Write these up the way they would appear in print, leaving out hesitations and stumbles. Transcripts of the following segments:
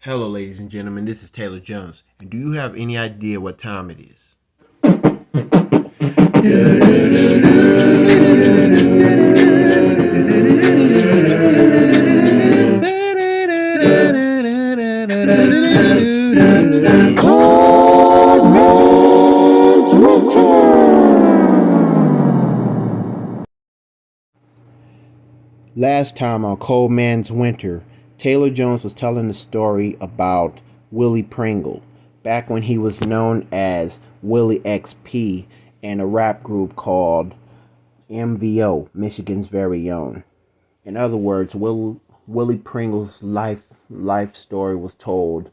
Hello, ladies and gentlemen. This is Taylor Jones. And do you have any idea what time it is? Last time on Cold Man's Winter, Taylor Jones was telling the story about Willie Pringle, back when he was known as Willie XP and a rap group called MVO, Michigan's very own. In other words, Willie Pringle's life story was told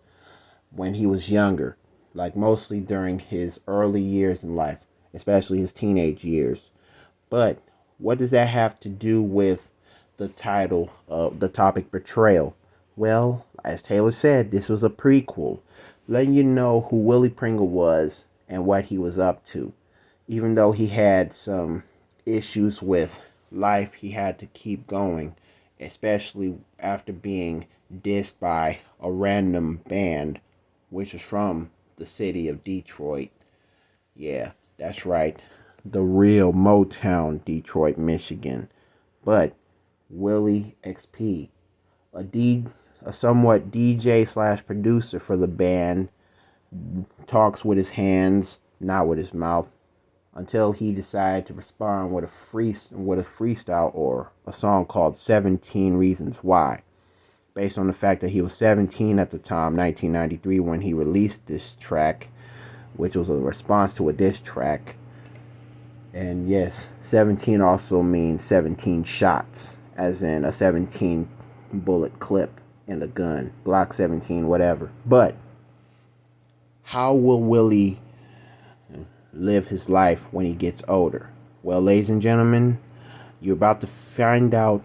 when he was younger, like mostly during his early years in life, especially his teenage years. But what does that have to do with the title of the topic, Betrayal? Well, as Taylor said, this was a prequel, letting you know who Willie Pringle was and what he was up to. Even though he had some issues with life, he had to keep going, especially after being dissed by a random band, which was from the city of Detroit. Yeah, that's right. The real Motown, Detroit, Michigan. But Willie XP, a D, a somewhat DJ slash producer for the band, talks with his hands, not with his mouth, until he decided to respond with a freestyle or a song called 17 Reasons Why, based on the fact that he was 17 at the time, 1993, when he released this track, which was a response to a diss track. And yes, 17 also means 17 shots, as in a 17 bullet clip in the gun, Glock 17, whatever. But how will Willie live his life when he gets older? Well, ladies and gentlemen, you're about to find out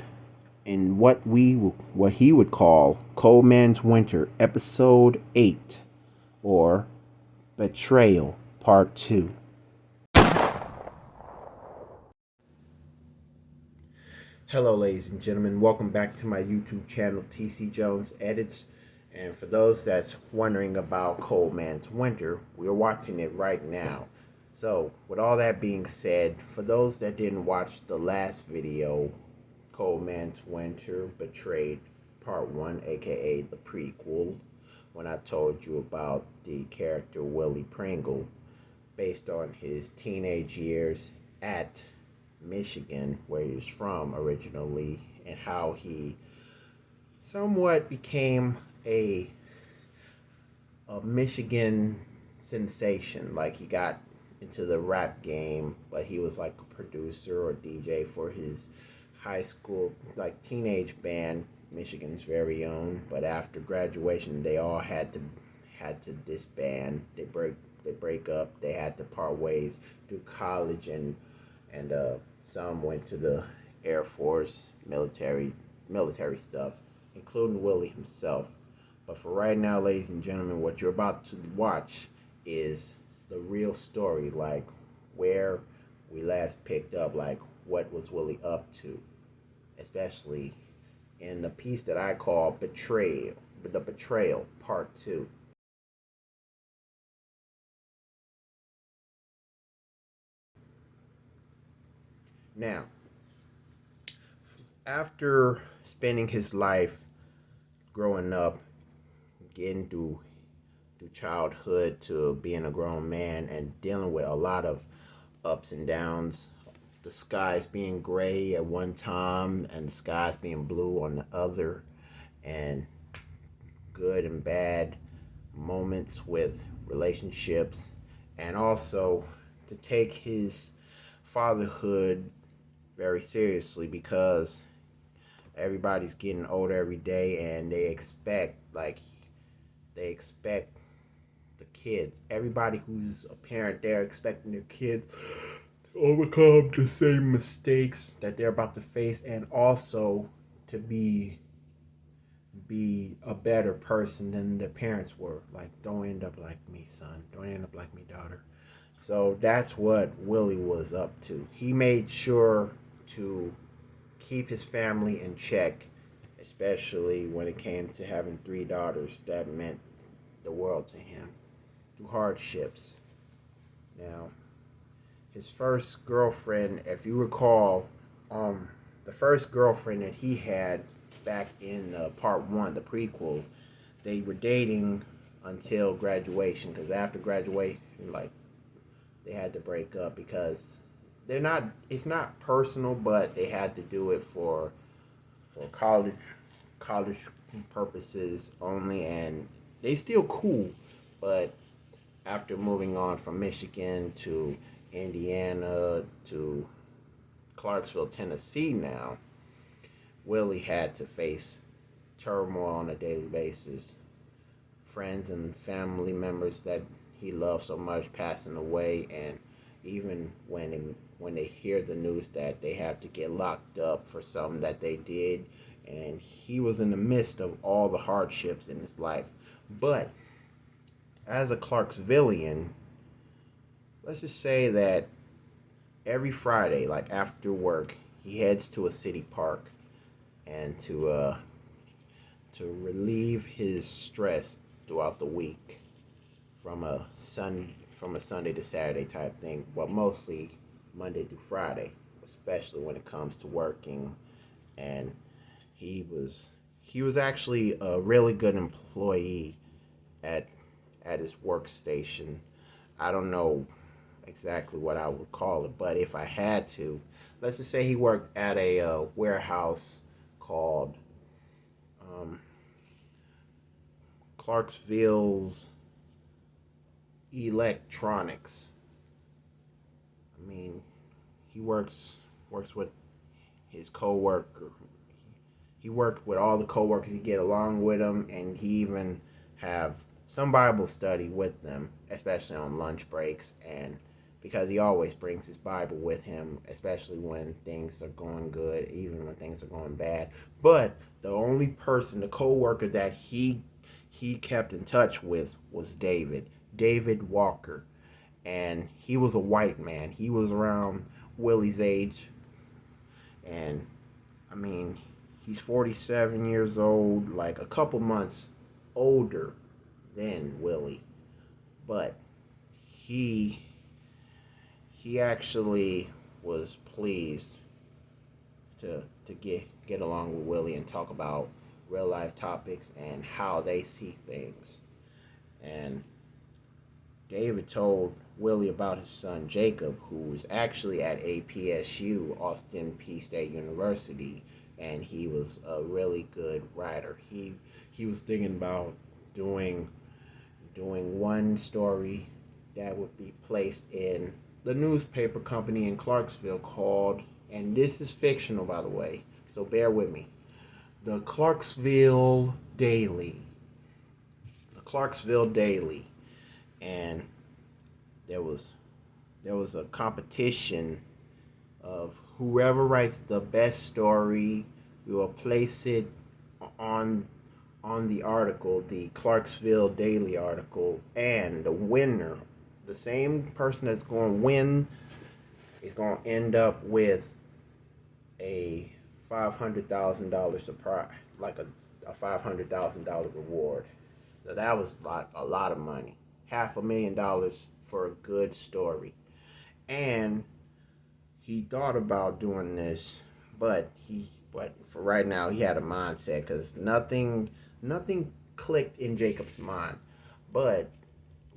in what he would call Cold Man's Winter, Episode 8, or Betrayal, Part 2. Hello, ladies and gentlemen. Welcome back to my YouTube channel, TC Jones Edits. And for those that's wondering about Cold Man's Winter, we're watching it right now. So, with all that being said, for those that didn't watch the last video, Cold Man's Winter Betrayed Part 1, aka the prequel, when I told you about the character Willie Pringle, based on his teenage years at Michigan, where he was from originally, and how he somewhat became a Michigan sensation. Like, he got into the rap game, but he was like a producer or DJ for his high school, like, teenage band, Michigan's very own. But after graduation, they all had to disband. They break up. They had to part ways, do college, and some went to the Air Force, military stuff, including Willie himself. But for right now, ladies and gentlemen, what you're about to watch is the real story, like where we last picked up, like what was Willie up to, especially in the piece that I call Betrayal, the Betrayal Part 2. Now, after spending his life growing up, getting through childhood to being a grown man and dealing with a lot of ups and downs, the skies being gray at one time and the skies being blue on the other, and good and bad moments with relationships, and also to take his fatherhood very seriously, because everybody's getting older every day and they expect the kids, everybody who's a parent, they're expecting their kids to overcome the same mistakes that they're about to face, and also to be a better person than their parents were. Like, don't end up like me, son. Don't end up like me, daughter. So that's what Willie was up to. He made sure to keep his family in check especially when it came to having three daughters. That meant the world to him through hardships. Now, his first girlfriend, if you recall, the first girlfriend that he had back in part one, the prequel, they were dating until graduation. Because after graduation, like they had to break up because they're not. It's not personal, but they had to do it for college purposes only, and they still cool, but after moving on from Michigan to Indiana to Clarksville, Tennessee now, Willie had to face turmoil on a daily basis. Friends and family members that he loved so much passing away, and even when they hear the news that they have to get locked up for something that they did, and he was in the midst of all the hardships in his life. But as a Clarksvillian, let's just say that every Friday, like after work, he heads to a city park and to relieve his stress throughout the week from a Sunday to Saturday type thing, but mostly Monday through Friday, especially when it comes to working. And he was he was actually a really good employee at his workstation. I don't know exactly what I would call it, but if I had to, let's just say he worked at a warehouse called um, Clarksville's Electronics. I mean, he works with his coworker. He worked with all the coworkers. He get along with them, and he even have some Bible study with them, especially on lunch breaks, and because he always brings his Bible with him, especially when things are going good, even when things are going bad. But the only person, the coworker that he kept in touch with was David Walker, and he was a white man. He was around Willie's age, and I mean, he's 47 years old, like a couple months older than Willie, but he he actually was pleased to get along with Willie and talk about real life topics and how they see things. And David told Willie about his son Jacob, who was actually at APSU, Austin P State University, and he was a really good writer. He was thinking about doing one story that would be placed in the newspaper company in Clarksville called, and this is fictional by the way, so bear with me, the Clarksville Daily. The Clarksville Daily. And there was a competition of whoever writes the best story. We will place it on the article, the Clarksville Daily article, and the winner, the same person that's going to win, is going to end up with a $500,000 surprise, like a $500,000 reward. So that was like a lot of money, $500,000 for a good story. And he thought about doing this, but for right now he had a mindset because nothing clicked in Jacob's mind. But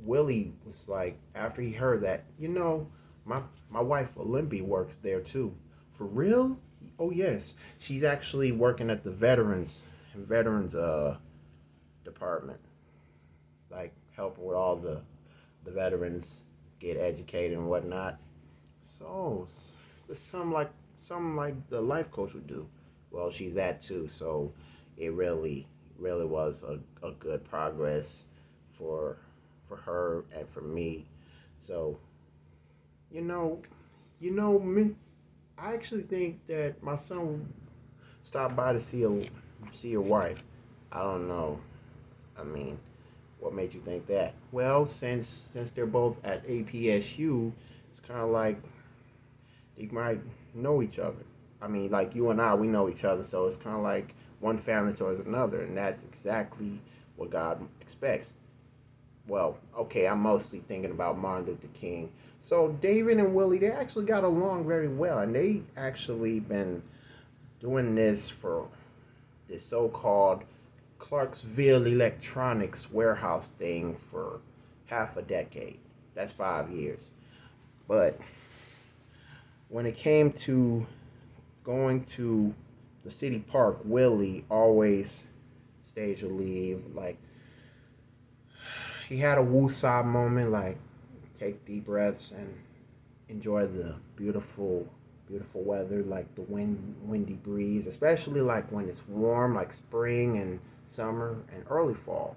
Willie was like, after he heard that, my wife Olympi works there too. For real? Oh yes, she's actually working at the veterans department, like helping with all the veterans get educated and whatnot. So it's something like the life coach would do. Well, she's that too. So it really was a good progress for her and for me. So you know me. I actually think that my son stopped by to see your wife. I don't know. I mean, what made you think that? Well, since they're both at APSU, it's kind of like they might know each other. I mean, like you and I, we know each other, so it's kind of like one family towards another, and that's exactly what God expects. Well, okay, I'm mostly thinking about Martin Luther King. So David and Willie, they actually got along very well, and they actually been doing this for this so-called Clarksville electronics warehouse thing for half a decade. That's 5 years. But when it came to going to the city park, Willie always staged a leave. Like, he had a woosah moment, like, take deep breaths and enjoy the beautiful weather, like the windy breeze, especially like when it's warm, like spring and summer and early fall.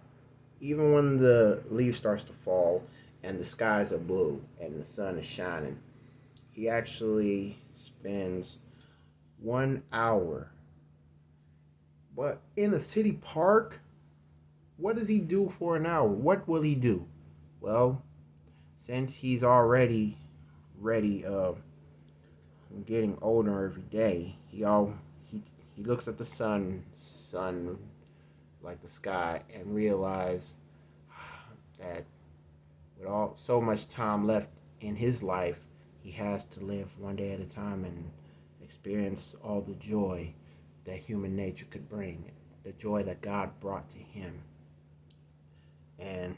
Even when the leaves starts to fall and the skies are blue and the sun is shining, he actually spends 1 hour. But in a city park, what does he do for an hour? What will he do? Well, since he's already ready, getting older every day, he looks at the sun like the sky, and realize that with all so much time left in his life, he has to live one day at a time and experience all the joy that human nature could bring, the joy that God brought to him. And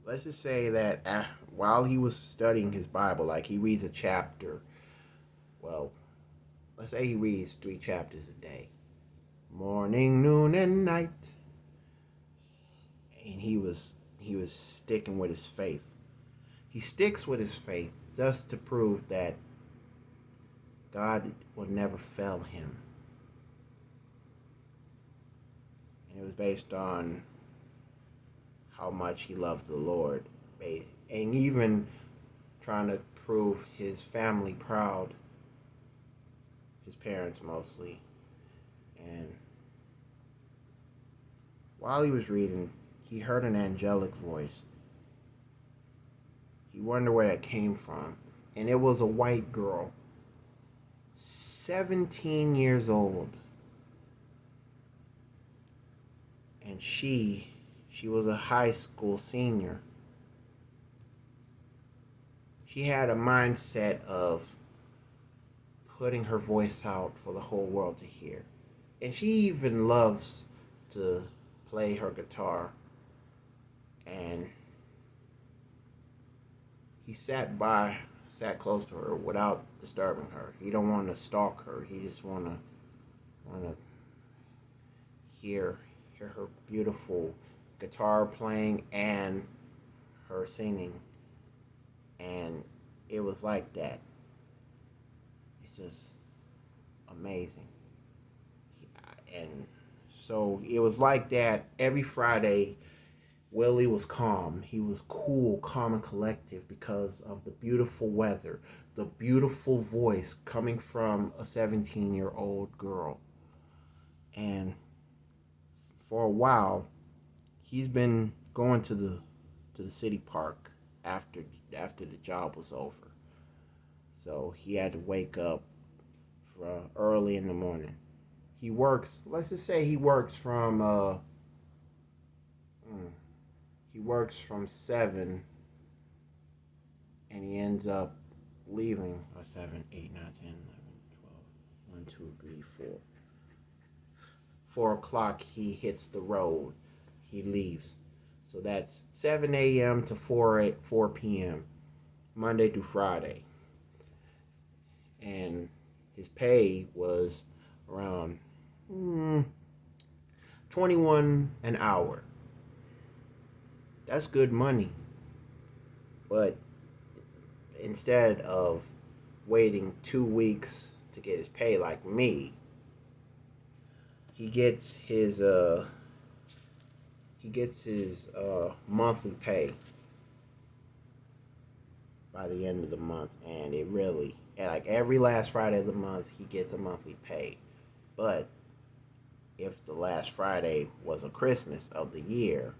let's just say that while he was studying his Bible, like he reads a chapter, well, let's say he reads 3 chapters a day, morning, noon, and night, and he was sticking with his faith. He sticks with his faith just to prove that God will never fail him. And it was based on how much he loved the Lord, and even trying to prove his family proud, his parents mostly. And while he was reading, he heard an angelic voice. He wondered where that came from, and it was a white girl, 17 years old, and she was a high school senior. She had a mindset of putting her voice out for the whole world to hear. And she even loves to play her guitar. And he sat close to her without disturbing her. He don't want to stalk her. He just want to hear her beautiful guitar playing and her singing. And it was like that. It's just amazing. And so it was like that every Friday. Willie was calm. He was cool, calm, and collective because of the beautiful weather, the beautiful voice coming from a 17-year-old girl. And for a while, he's been going to the city park after the job was over. So he had to wake up for early in the morning. He works. Let's just say he works from 7, and he ends up leaving 7, 8, 9, 10, 11, 12, 1, 2, 3, 4. 4 o'clock he hits the road. He leaves. So that's 7 a.m. to 4 p.m. Monday through Friday. And his pay was around 21 an hour. That's good money. But instead of waiting 2 weeks to get his pay like me, he gets his monthly pay by the end of the month, and like every last Friday of the month he gets a monthly pay. But if the last Friday was a Christmas of the year,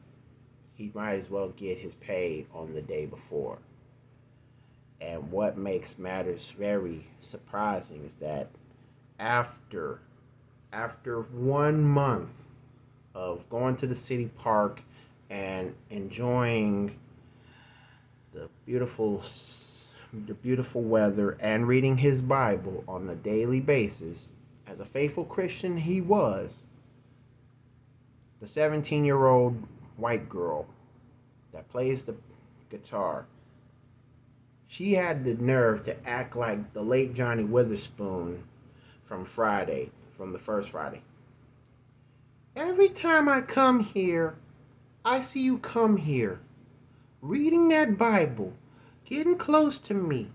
he might as well get his pay on the day before. And what makes matters very surprising is that after After 1 month of going to the city park and enjoying the beautiful the beautiful weather and reading his Bible on a daily basis, as a faithful Christian he was, the 17-year-old white girl that plays the guitar, she had the nerve to act like the late Johnny Witherspoon from from the first Friday. Every time I come here, I see you come here, reading that Bible, getting close to me,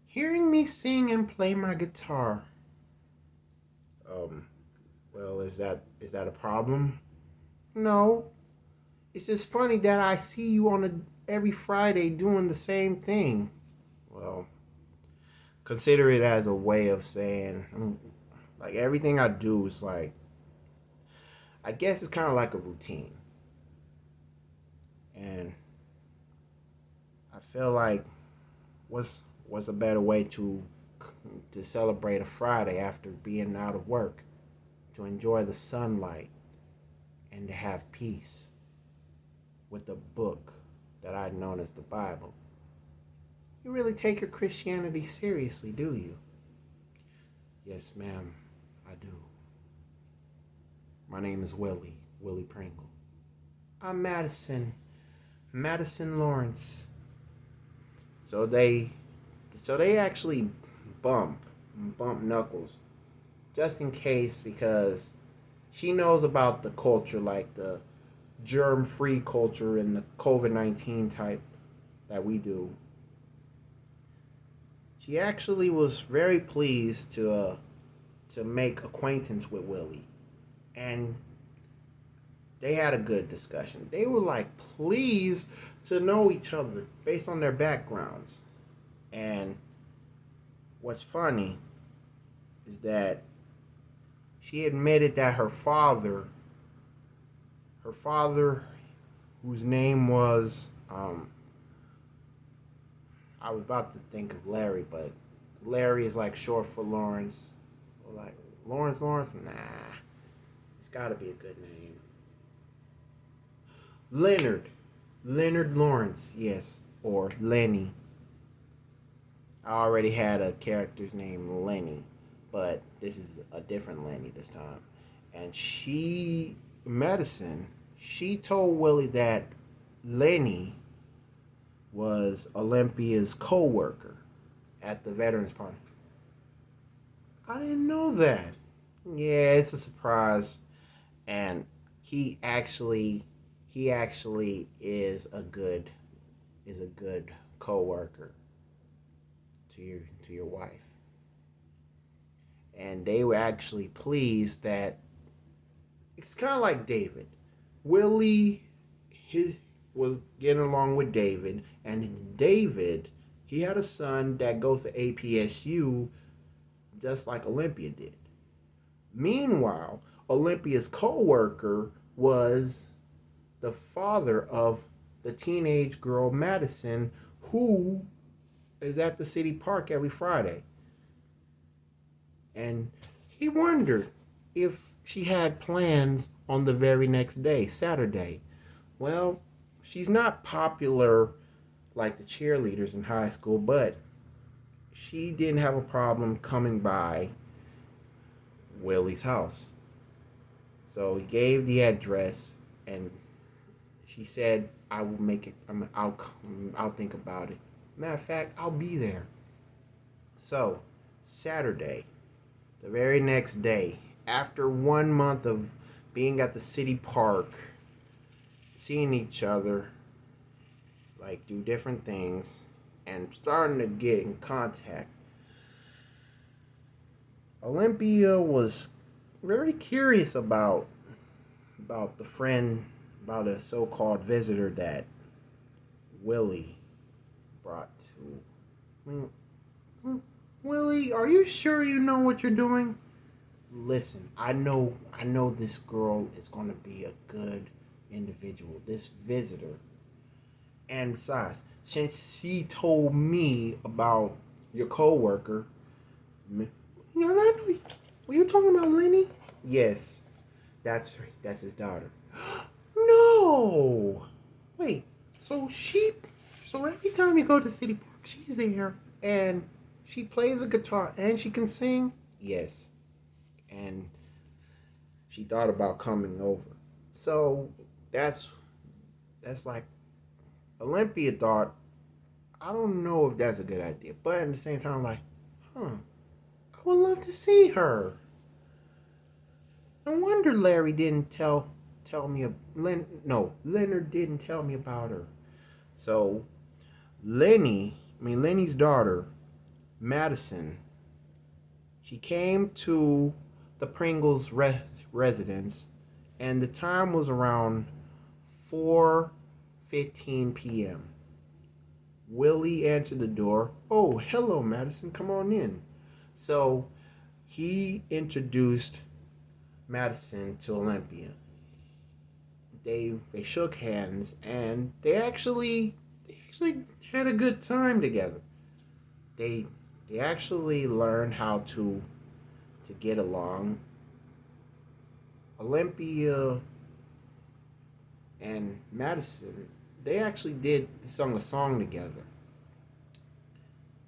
hearing me sing and play my guitar. Um, well, is that a problem? No. It's just funny that I see you every Friday doing the same thing. Well, consider it as a way of saying, like, everything I do is like, I guess it's kind of like a routine. And I feel like what's a better way to celebrate a Friday after being out of work, to enjoy the sunlight and to have peace with the book that I've known as the Bible. You really take your Christianity seriously, do you? Yes, ma'am, I do. My name is Willie Pringle. I'm Madison Lawrence. So they actually bump knuckles, just in case, because she knows about the culture, like the germ-free culture and the COVID-19 type that we do. She actually was very pleased to make acquaintance with Willie, and they had a good discussion. They were like pleased to know each other based on their backgrounds. And what's funny is that she admitted that her father, whose name was, I was about to think of Larry, but Larry is like short for Lawrence. Or like Lawrence? Nah, it's got to be a good name. Leonard Lawrence, yes, or Lenny. I already had a character's name Lenny, but this is a different Lenny this time. And she told Willie that Lenny was Olympia's co-worker at the Veterans Party. I didn't know that. Yeah, it's a surprise. And he actually is a good co-worker to your wife. And they were actually pleased that it's kind of like David. Willie was getting along with David, and David, he had a son that goes to APSU just like Olympia did. Meanwhile, Olympia's co-worker was the father of the teenage girl Madison, who is at the city park every Friday. And he wondered if she had plans on the very next day, Saturday. Well, she's not popular like the cheerleaders in high school, but she didn't have a problem coming by Willie's house. So he gave the address, and she said, "I will make it. I'll think about it. Matter of fact, I'll be there." So Saturday, the very next day, after 1 month of being at the city park, seeing each other, like do different things, and starting to get in contact, Olympia was very curious about a so-called visitor that Willie brought to. Willie, are you sure you know what you're doing? Listen, I know this girl is going to be a good individual, this visitor. And besides, since she told me about your coworker, were you talking about Lenny? Yes, that's his daughter. No! Wait, so so every time you go to City Park, she's there and she plays a guitar and she can sing? Yes. And she thought about coming over. So that's that's like Olympia thought, I don't know if that's a good idea. But at the same time, like, I would love to see her. No wonder Larry didn't tell me. Leonard didn't tell me about her. So Lenny's daughter, Madison, she came to the Pringles residence, and the time was around 4:15 p.m. Willie answered the door. Oh, hello, Madison. Come on in. So he introduced Madison to Olympia. They shook hands and they actually had a good time together. They they actually learned how to get along. Olympia and Madison, they actually did sung a song together.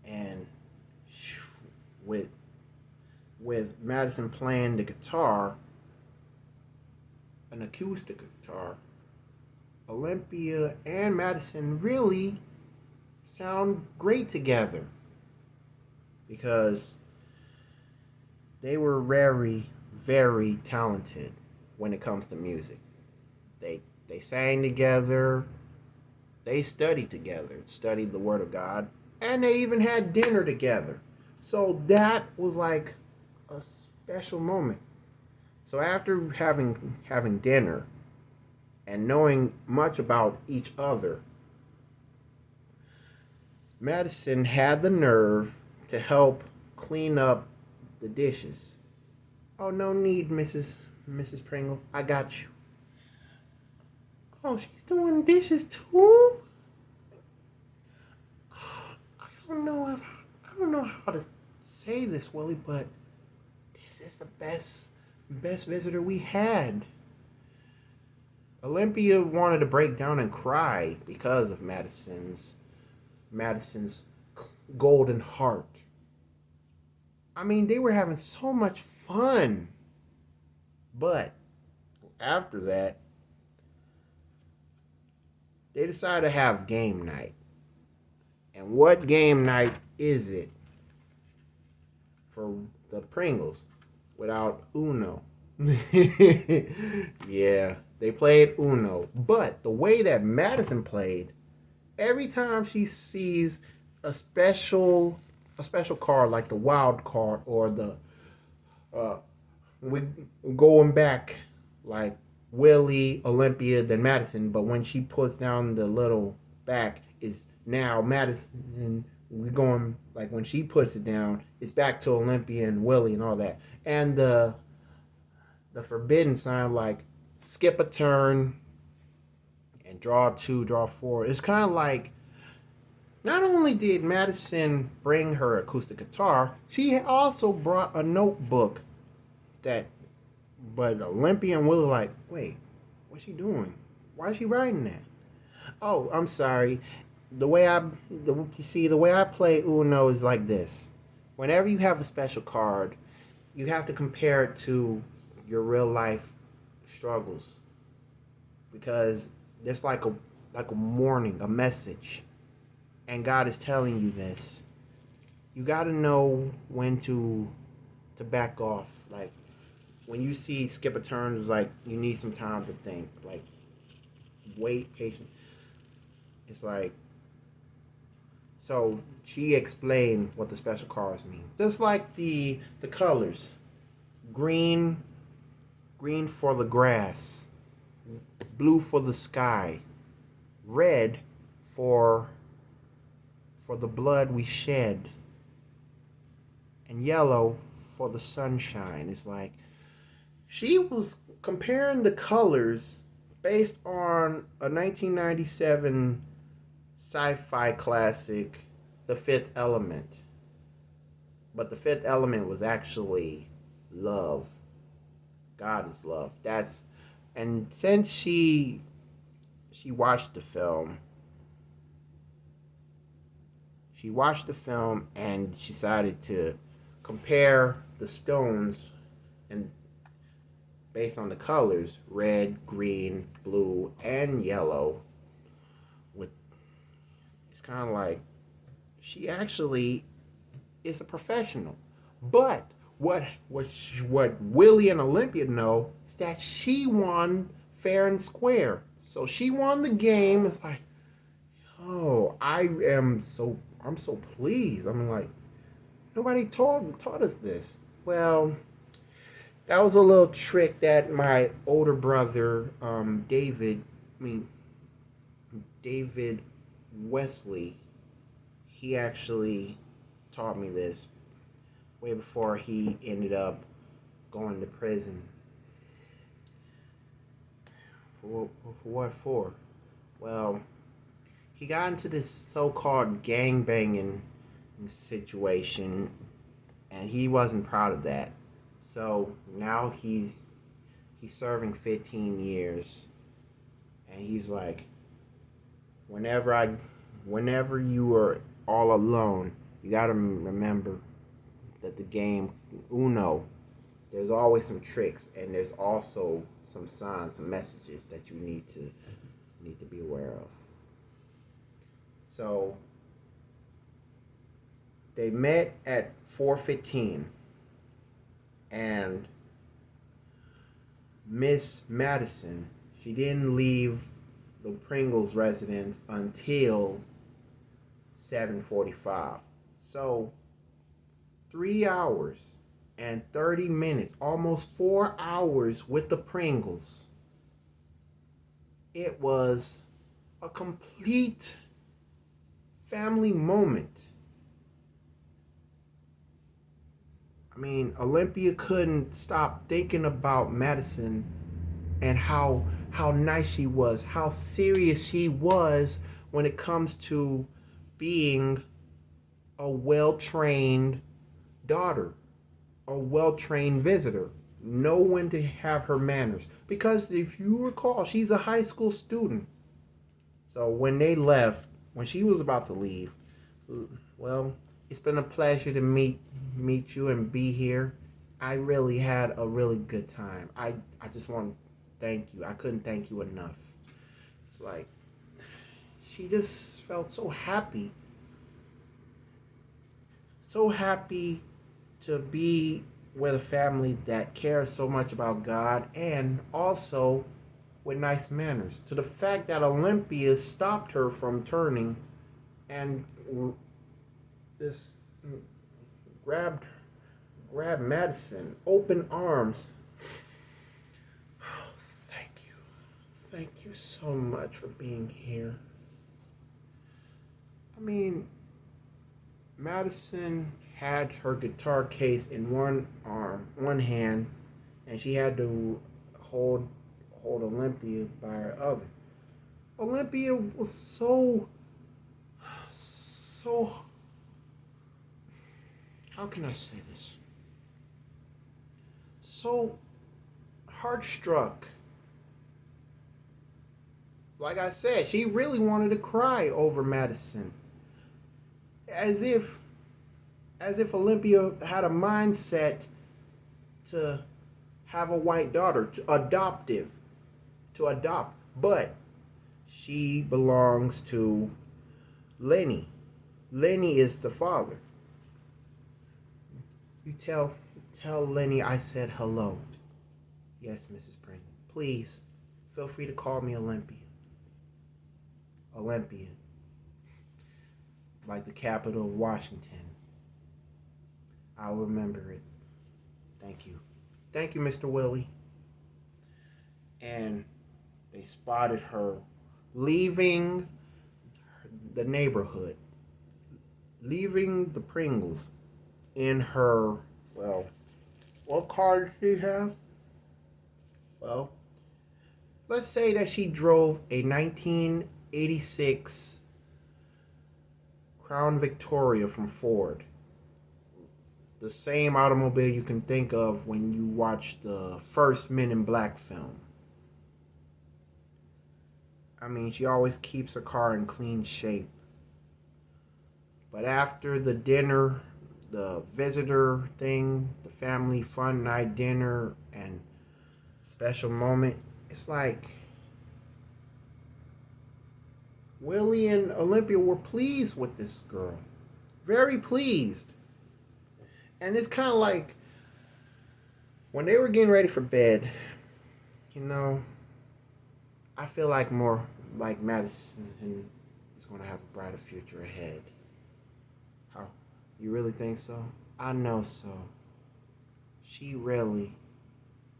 And with with Madison playing the guitar, an acoustic guitar, Olympia and Madison really sound great together because they were very, very talented when it comes to music. They sang together, they studied together, studied the Word of God, and they even had dinner together. So that was like a special moment. So after having dinner and knowing much about each other, Madison had the nerve to help clean up the dishes. Oh, no need, Mrs. Pringle. I got you. Oh, she's doing dishes too? I don't know how to say this, Willie, but this is the best visitor we had. Olympia wanted to break down and cry because of Madison's golden heart. I mean, they were having so much fun. But after that, they decided to have game night. And what game night is it for the Pringles without Uno? Yeah, they played Uno. But the way that Madison played, every time she sees a special card like the wild card or the uh we going back like Willie, Olympia, then Madison, but when she puts down the little back is now Madison. We going like when she puts it down, it's back to Olympia and Willie and all that. And the forbidden sign like skip a turn and draw two, draw four. It's kind of like not only did Madison bring her acoustic guitar, she also brought a notebook that but Olympia and Willie like, wait, what's she doing? Why is she writing that? Oh, I'm sorry. The way I play Uno is like this. Whenever you have a special card, you have to compare it to your real life struggles because there's like a warning, a message, and God is telling you this. You got to know when to back off. Like when you see skip a turn, it's like you need some time to think. Like wait, patient. It's like so she explained what the special cards mean. Just like the colors, green, green for the grass, blue for the sky, red for for the blood we shed, and yellow for the sunshine. It's like she was comparing the colors based on a 1997 sci-fi classic, The Fifth Element. But The Fifth Element was actually love. God is love. And since she watched the film, and she decided to compare the stones and based on the colors red, green, blue, and yellow. With it's kind of like she actually is a professional, but what Willie and Olympia know is that she won fair and square. So she won the game. It's like, oh, I'm so pleased. I'm like, nobody taught us this. Well, that was a little trick that my older brother, David Wesley, he actually taught me this way before he ended up going to prison. For what for? Well, he got into this so-called gang banging situation, and he wasn't proud of that. So now he's serving 15 years, and he's like, whenever you are all alone, you gotta remember that the game Uno, there's always some tricks, and there's also some signs, some messages that you need to be aware of. So they met at 4:15, and Miss Madison, she didn't leave the Pringles residence until 7:45. So 3 hours and 30 minutes, almost 4 hours with the Pringles. It was a complete family moment. I mean, Olympia couldn't stop thinking about Madison and how nice she was, how serious she was when it comes to being a well-trained daughter, a well-trained visitor, know when to have her manners. Because if you recall, she's a high school student. So when they left, when she was about to leave, well, it's been a pleasure to meet you and be here. I really had a really good time. I just want to thank you. I couldn't thank you enough. It's like she just felt so happy. So happy to be with a family that cares so much about God and also with nice manners. To the fact that Olympia stopped her from turning and this grabbed Madison, open arms. Thank you so much for being here. I mean, Madison had her guitar case in one hand, and she had to hold Olympia by her other. Olympia was so how can I say this? So heartstruck. Like I said, she really wanted to cry over Madison. As if Olympia had a mindset to have a white daughter, to adopt, but she belongs to Lenny. Lenny is the father. You tell Lenny I said hello. Yes, Mrs. Pringle. Please, feel free to call me Olympia. Olympia. Like the capital of Washington. I'll remember it. Thank you. Thank you, Mr. Willie. And they spotted her leaving the neighborhood, leaving the Pringles in her, well, what car did she have? Well, let's say that she drove a 1986 Crown Victoria from Ford. the same automobile you can think of when you watch the first Men in Black film. I mean, she always keeps her car in clean shape. But after the dinner, the visitor thing, the family fun night dinner, and special moment, it's like Willie and Olympia were pleased with this girl. Very pleased. And it's kind of like when they were getting ready for bed, you know, I feel like more like Madison is going to have a brighter future ahead. How? You really think so? I know so. She really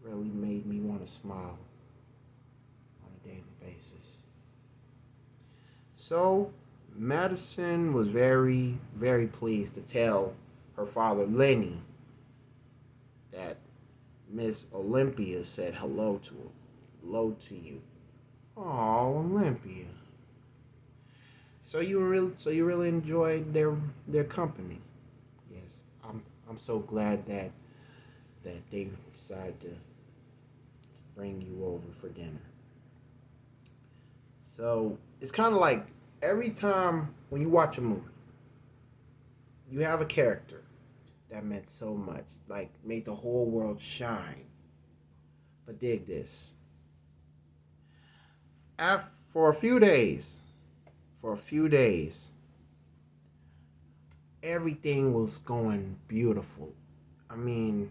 made me want to smile on a daily basis. So, Madison was very, very pleased to tell her father, Lenny, that Miss Olympia said hello to her. Hello to you. Oh, Olympia. So you really enjoyed their company. Yes, I'm so glad that they decided to bring you over for dinner. So it's kind of like every time when you watch a movie, you have a character that meant so much, like made the whole world shine. But dig this. For a few days, everything was going beautiful. I mean,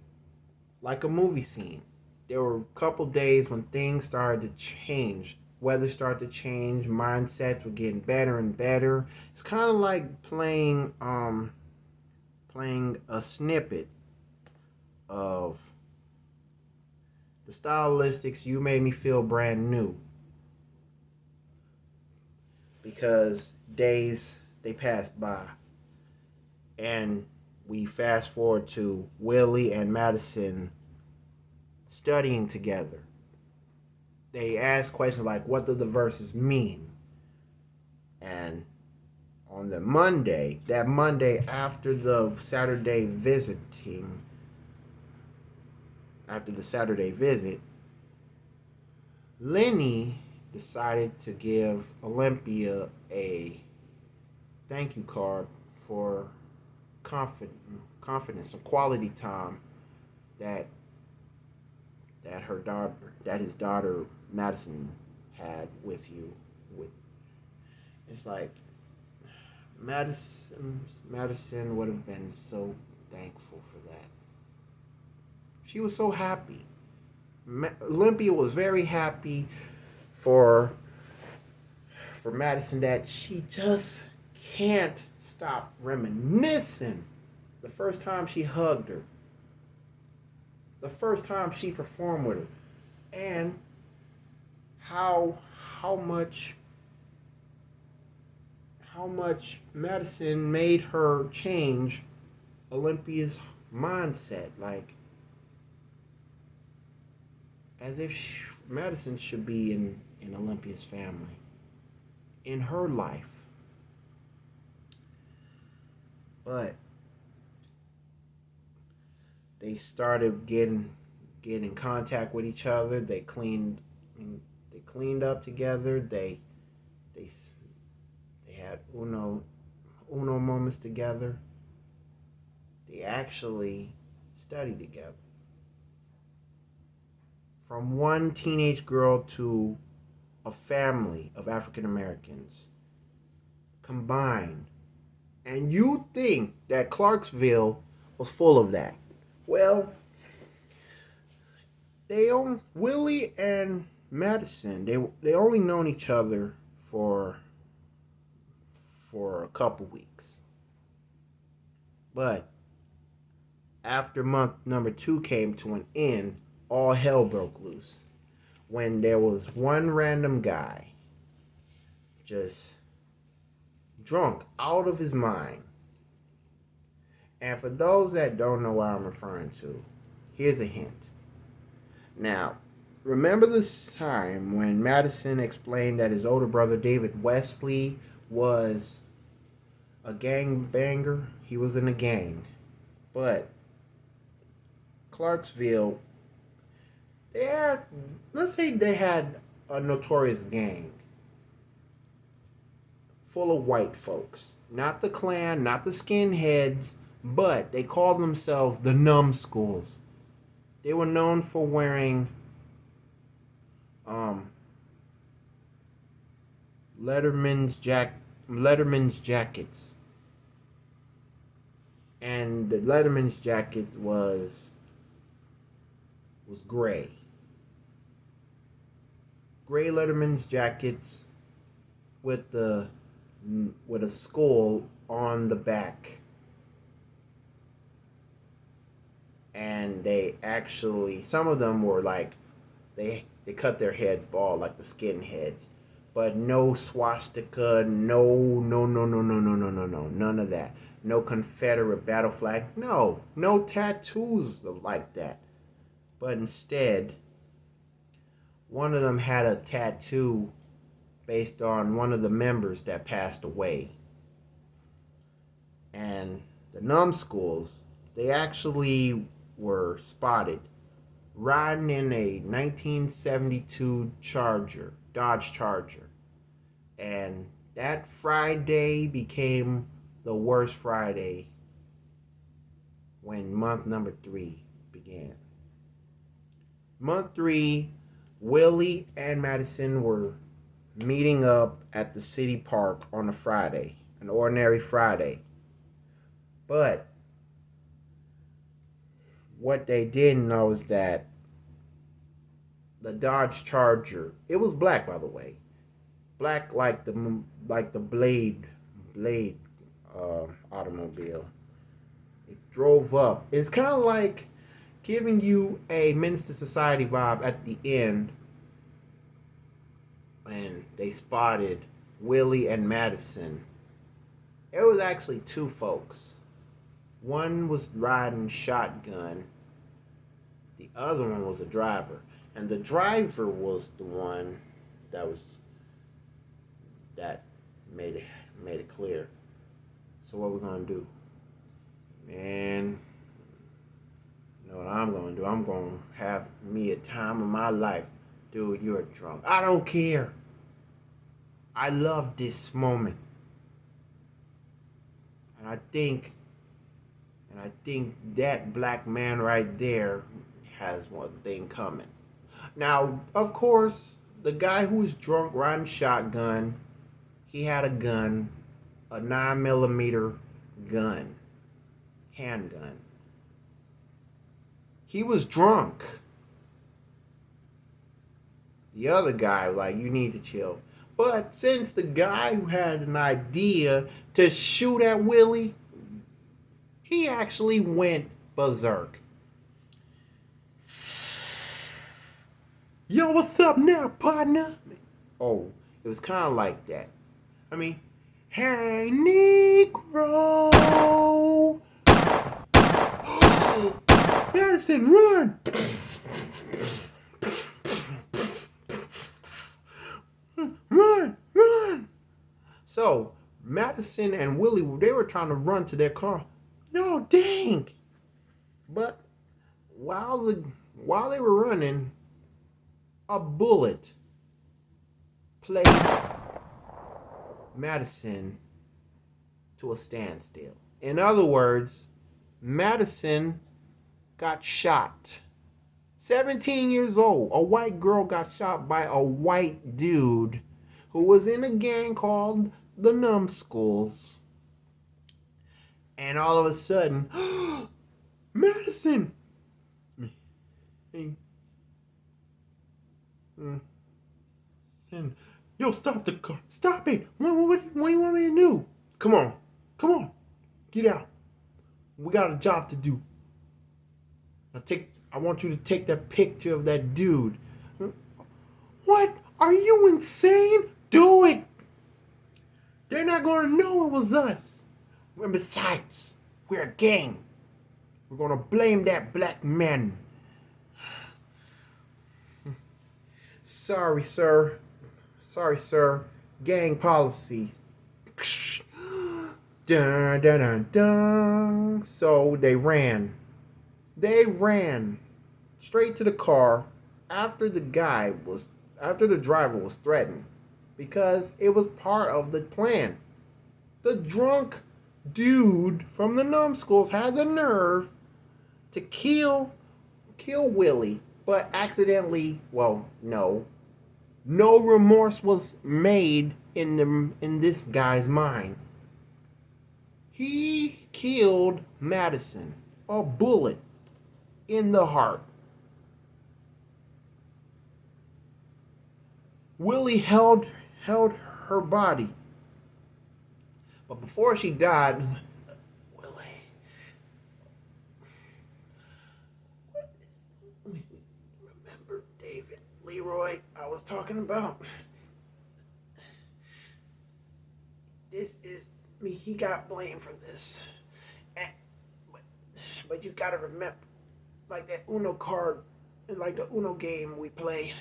like a movie scene. There were a couple days when things started to change. Weather started to change. Mindsets were getting better and better. It's kind of like playing a snippet of the stylistics. You made me feel brand new because days they passed by, and we fast forward to Willie and Madison studying together. They ask questions like, what do the verses mean? And on that Monday after the Saturday visit, Lenny decided to give Olympia a thank you card for confidence and quality time that his daughter Madison had with you. It's like Madison would have been so thankful for that. She was so happy. Olympia was very happy for Madison that she just can't stop reminiscing the first time she hugged her, the first time she performed with her, and how much Madison made her change Olympia's mindset, like as if Madison should be in Olympia's family, in her life. But they started getting in contact with each other. They cleaned up together. They had uno moments together. They actually studied together. From one teenage girl to a family of African Americans combined. And you think that Clarksville was full of that. Well, Willie and Madison, they only known each other for a couple weeks. But after month number 2 came to an end, all hell broke loose when there was one random guy just drunk out of his mind. And for those that don't know what I'm referring to, here's a hint. Now, remember this time when Madison explained that his older brother David Wesley was a gang banger? He was in a gang. But Clarksville, they had, let's say they had a notorious gang full of white folks. Not the Klan, not the skinheads, but they called themselves the numbskulls. They were known for wearing um, Letterman's jackets, and the Letterman's jackets was gray Letterman's jackets with a skull on the back, and they actually, some of them were like, they cut their heads bald like the skinheads, but no swastika, no, none of that. No Confederate battle flag, no tattoos like that. But instead, one of them had a tattoo based on one of the members that passed away. And the numbskulls, they actually were spotted riding in a 1972 Dodge Charger. And that Friday became the worst Friday when month number 3 began. Month 3, Willie and Madison were meeting up at the city park on a Friday, an ordinary Friday. But what they didn't know is that the Dodge Charger, it was black, by the way, black like the Blade automobile. It drove up. It's kind of like giving you a Menace to Society vibe at the end, and they spotted Willie and Madison. It was actually 2 folks. One was riding shotgun. The other one was a driver. And the driver was the one that made it clear. So what we're gonna do? Man, you know what I'm gonna do? I'm gonna have me a time of my life. Dude, you're drunk. I don't care. I love this moment. And I think that black man right there has one thing coming. Now, of course, the guy who was drunk riding shotgun, he had a gun, a 9mm gun, handgun. He was drunk. The other guy was like, you need to chill. But since the guy who had an idea to shoot at Willie, he actually went berserk. Yo, what's up now, partner? Oh, it was kind of like that. I mean, hey, Negro! Madison, run! Run! So, Madison and Willie, they were trying to run to their car. No, dang! But while they were running, a bullet placed Madison to a standstill. In other words, Madison got shot. 17 years old, a white girl got shot by a white dude who was in a gang called the Numbskulls. And all of a sudden, Madison! Hey. Yo, stop the car. Stop it. What do you want me to do? Come on. Get out. We got a job to do. I want you to take that picture of that dude. What? Are you insane? Do it. They're not going to know it was us. And besides, we're a gang. We're going to blame that black man. Sorry, sir. Gang policy. Dun, dun, dun, dun. So they ran. They ran straight to the car after after the driver was threatened because it was part of the plan. The drunk dude from the numbskulls had the nerve to kill Willie, but accidentally, well, no remorse was made in this guy's mind. He killed Madison, a bullet in the heart. Willie held her body, but before she died, Willie, remember David Leroy I was talking about? This is me. He got blamed for this, and, but you gotta remember, like that Uno card, like the Uno game we play.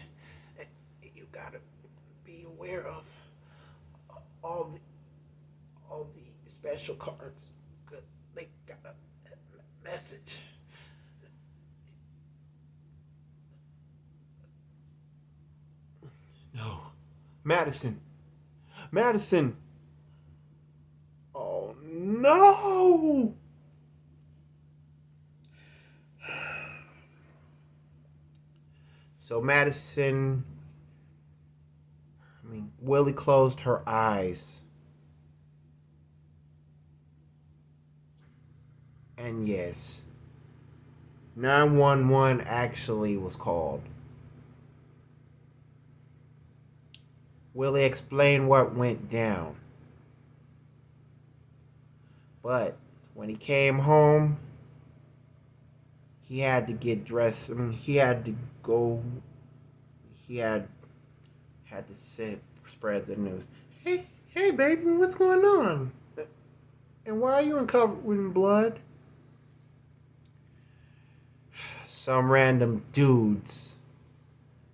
You gotta be aware of all the special cards because they got a message. No, Madison. Oh no! So Willie closed her eyes. And yes, 911 actually was called. Willie explained what went down. But when he came home, he had to get dressed. He had to go. He had to spread the news. Hey, baby, what's going on? And why are you covered in blood? Some random dudes.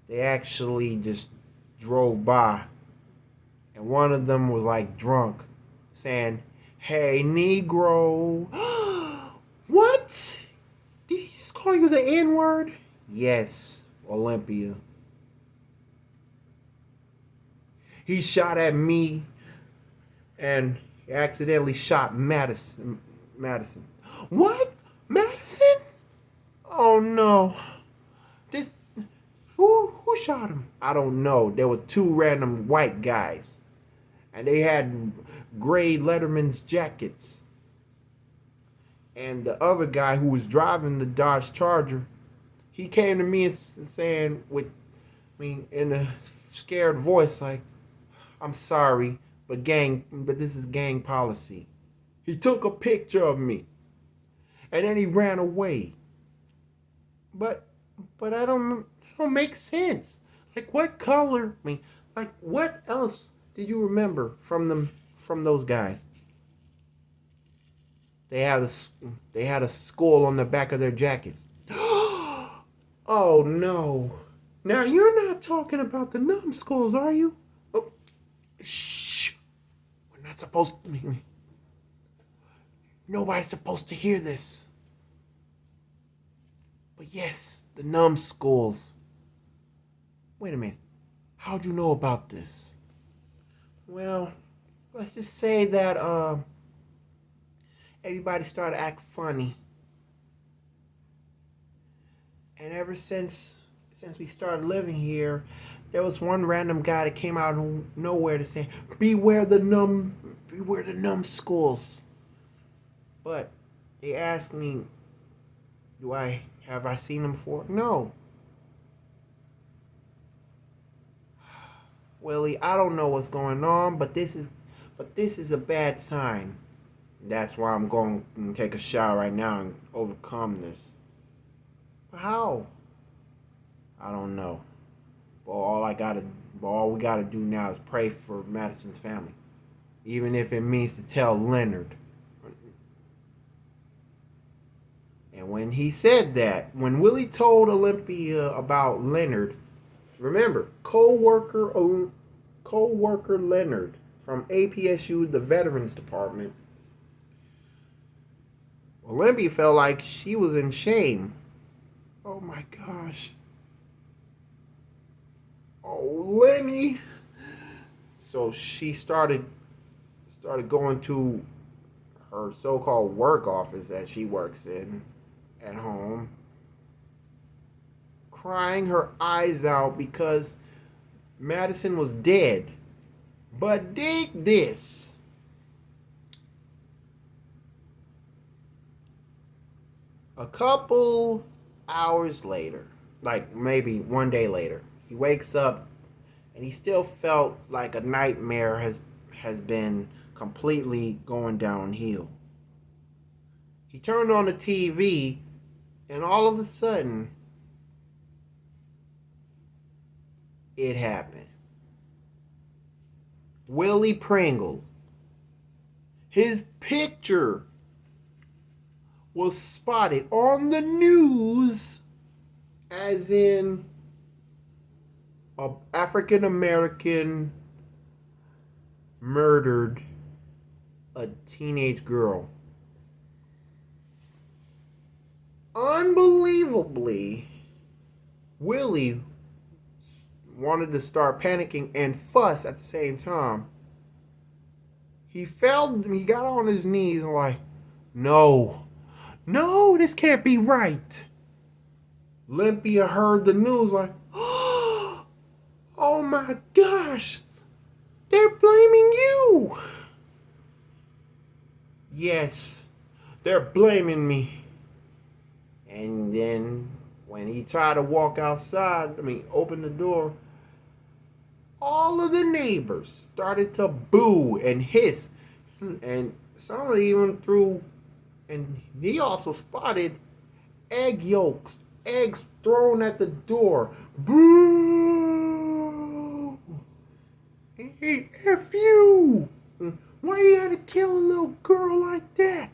They actually just drove by, and one of them was like drunk, saying, "Hey, Negro." What? Did he just call you the N-word? Yes, Olympia. He shot at me and he accidentally shot Madison. What? Madison? Oh no. This who shot him? I don't know. There were two random white guys. And they had gray Letterman's jackets. And the other guy who was driving the Dodge Charger, he came to me and saying in a scared voice, like, "I'm sorry, but this is gang policy." He took a picture of me, and then he ran away. But that don't make sense. Like, what color? Like, what else did you remember from those guys? They had a skull on the back of their jackets. Oh no! Now you're not talking about the numbskulls, are you? Oh, shh! We're not supposed to. Nobody's supposed to hear this. But yes, the numbskulls. Wait a minute. How'd you know about this? Well, let's just say that everybody started to act funny. And ever since we started living here, there was one random guy that came out of nowhere to say, beware the numbskulls. But they asked me, have I seen them before? No. Willie, I don't know what's going on, but this is a bad sign. That's why I'm going to take a shower right now and overcome this. But how? I don't know. But all we gotta do now is pray for Madison's family, even if it means to tell Leonard. And when he said that, when Willie told Olympia about Leonard, remember, co-worker Leonard from APSU, the Veterans Department. Olympia felt like she was in shame. Oh my gosh. Oh, Lenny. So she started going to her so-called work office that she works in at home, crying her eyes out because Madison was dead. But dig this. A couple hours later, like maybe one day later, he wakes up and he still felt like a nightmare has been completely going downhill. He turned on the TV and all of a sudden it happened. Willie Pringle. His picture was spotted on the news as in a African American murdered a teenage girl. Unbelievably, Willie wanted to start panicking and fuss at the same time. He got on his knees and like, no, this can't be right. Olympia heard the news like, oh my gosh, they're blaming you. Yes, they're blaming me. And then when he tried to walk outside, open the door, all of the neighbors started to boo and hiss. And some even threw, and he also spotted egg yolks, eggs thrown at the door. Boo! Hey, F you! Why you had to kill a little girl like that?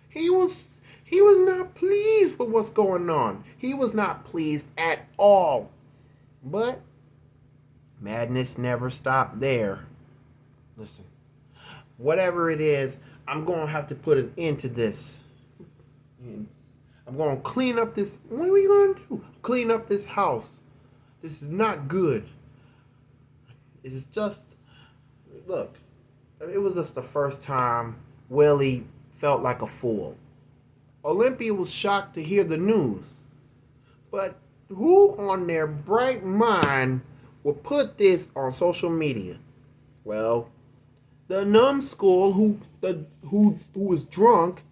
He was not pleased with what's going on. He was not pleased at all. But madness never stopped there. Listen, whatever it is, I'm going to have to put an end to this. And I'm going to clean up this. What are we going to do? Clean up this house. This is not good. It's just, look, it was just the first time Willie felt like a fool. Olympia was shocked to hear the news. But who on their bright mind would put this on social media? Well, the numbskull who was drunk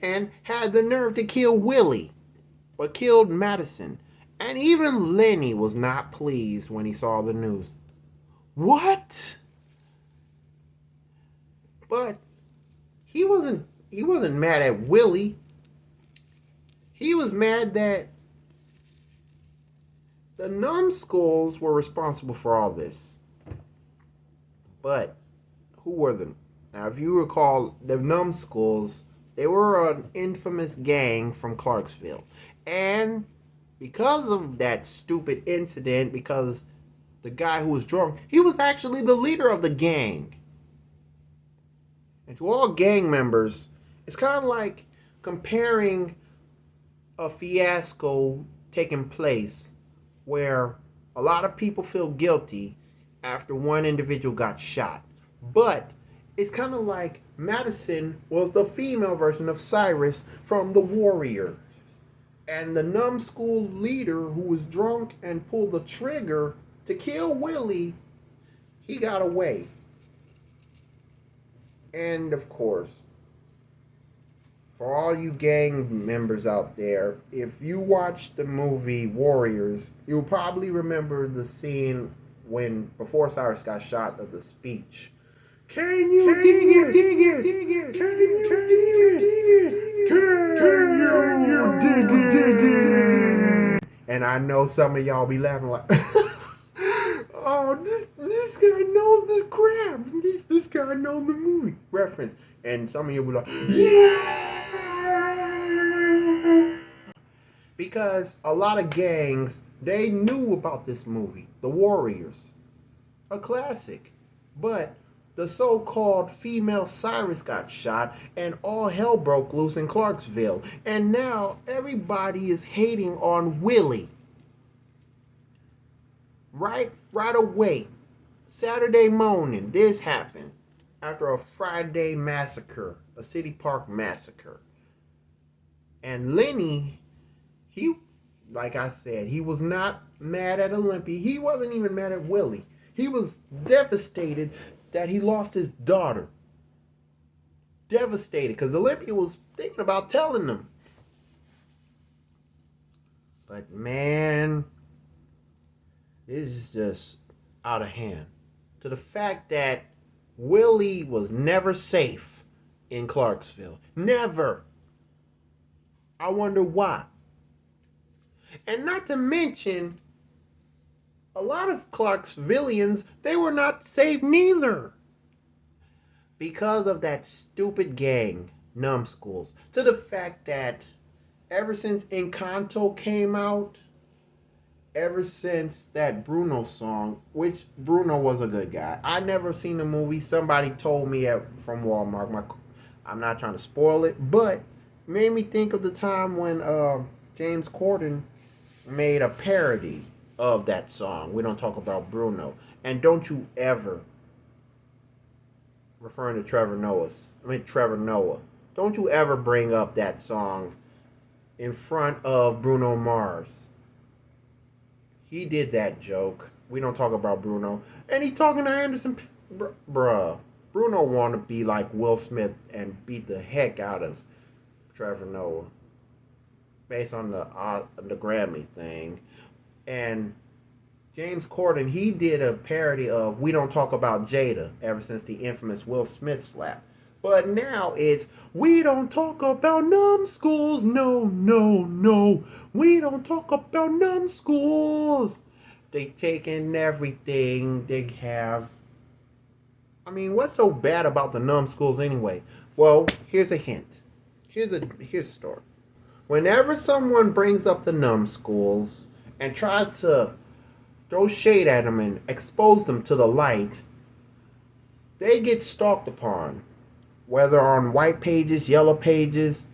and had the nerve to kill Willie, but killed Madison. And even Lenny was not pleased when he saw the news. What? But he wasn't mad at Willie. He was mad that the numbskulls were responsible for all this. But who were them? Now, if you recall, the numbskulls, they were an infamous gang from Clarksville. And because of that stupid incident, because the guy who was drunk, he was actually the leader of the gang. And to all gang members, it's kind of like comparing a fiasco taking place where a lot of people feel guilty after one individual got shot. But it's kind of like Madison was the female version of Cyrus from The Warrior. And the numbskull leader who was drunk and pulled the trigger to kill Willie, he got away. And of course, for all you gang members out there, if you watch the movie Warriors, you'll probably remember the scene before Cyrus got shot, of the speech. Can you dig it? Dig it? Dig it? Can you dig it? Can you dig it? And I know some of y'all be laughing like, oh, this guy knows this crap. This guy knows the movie reference. And some of you will be like, yeah! Because a lot of gangs, they knew about this movie, The Warriors. A classic. But the so-called female Cyrus got shot, and all hell broke loose in Clarksville. And now everybody is hating on Willie. Right away. Saturday morning, this happened after a Friday massacre, a city park massacre. And Lenny, he, like I said, he was not mad at Olympia. He wasn't even mad at Willie. He was devastated that he lost his daughter. Devastated because Olympia was thinking about telling them. But man, this is just out of hand. To the fact that Willie was never safe in Clarksville. Never. I wonder why. And not to mention, a lot of Clarksvillians, they were not safe neither. Because of that stupid gang, Numbskulls. To the fact that ever since Encanto came out, ever since that Bruno song, which Bruno was a good guy. I never seen the movie. Somebody told me from Walmart. I'm not trying to spoil it, but made me think of the time when James Corden made a parody of that song. We don't talk about Bruno. And don't you ever, referring to Trevor Noah, don't you ever bring up that song in front of Bruno Mars. He did that joke. We don't talk about Bruno. And he talking to Anderson. Bruh. Bruno want to be like Will Smith and beat the heck out of Trevor Noah. Based on the Grammy thing. And James Corden, he did a parody of We Don't Talk About Jada ever since the infamous Will Smith slap. But now it's We Don't Talk About Numbskulls. No. We don't talk about Numbskulls. They taking everything they have. I mean, what's so bad about the Numbskulls anyway? Well, here's a hint. Here's a story. Whenever someone brings up the Numbskulls and tries to throw shade at them and expose them to the light, they get stalked upon. Whether on white pages, yellow pages,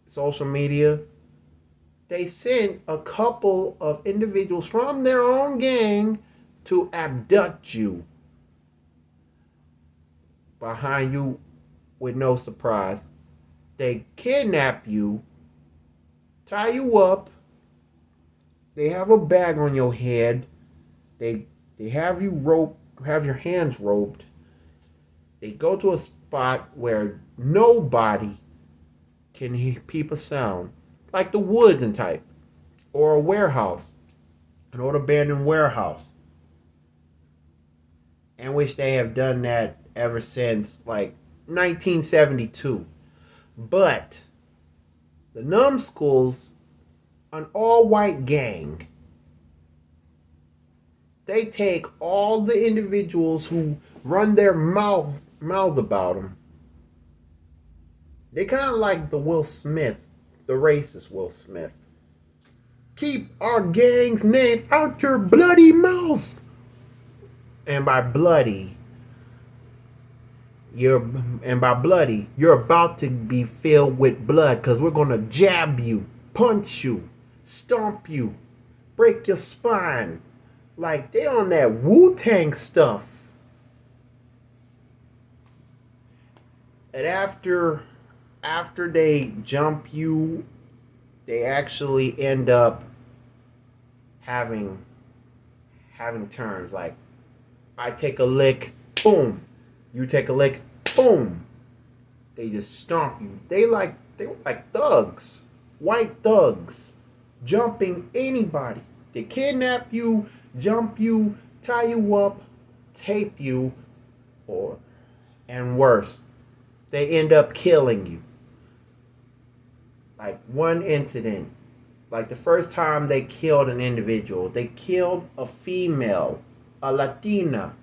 social media, they sent a couple of individuals from their own gang to abduct you behind you with no surprise. They kidnap you, tie you up, they have a bag on your head, they have you roped, have your hands roped, they go to a spot where nobody can peep a sound, like the woods and type, or a warehouse, an old abandoned warehouse, in which they have done that ever since like 1972. But the Numbskulls, an all-white gang, they take all the individuals who run their mouths about them. They kind of like the Will Smith, the racist Will Smith. Keep our gang's name out your bloody mouth. And by bloody, you're about to be filled with blood, because we're gonna jab you, punch you, stomp you, break your spine. Like they on that Wu-Tang stuff. And after they jump you, they actually end up having turns. Like, I take a lick, boom. You take a lick, boom. They just stomp you. They were like thugs, white thugs, jumping anybody. They kidnap you, jump you, tie you up, tape you, and worse, they end up killing you. Like one incident, like the first time they killed an individual, they killed a female, a Latina,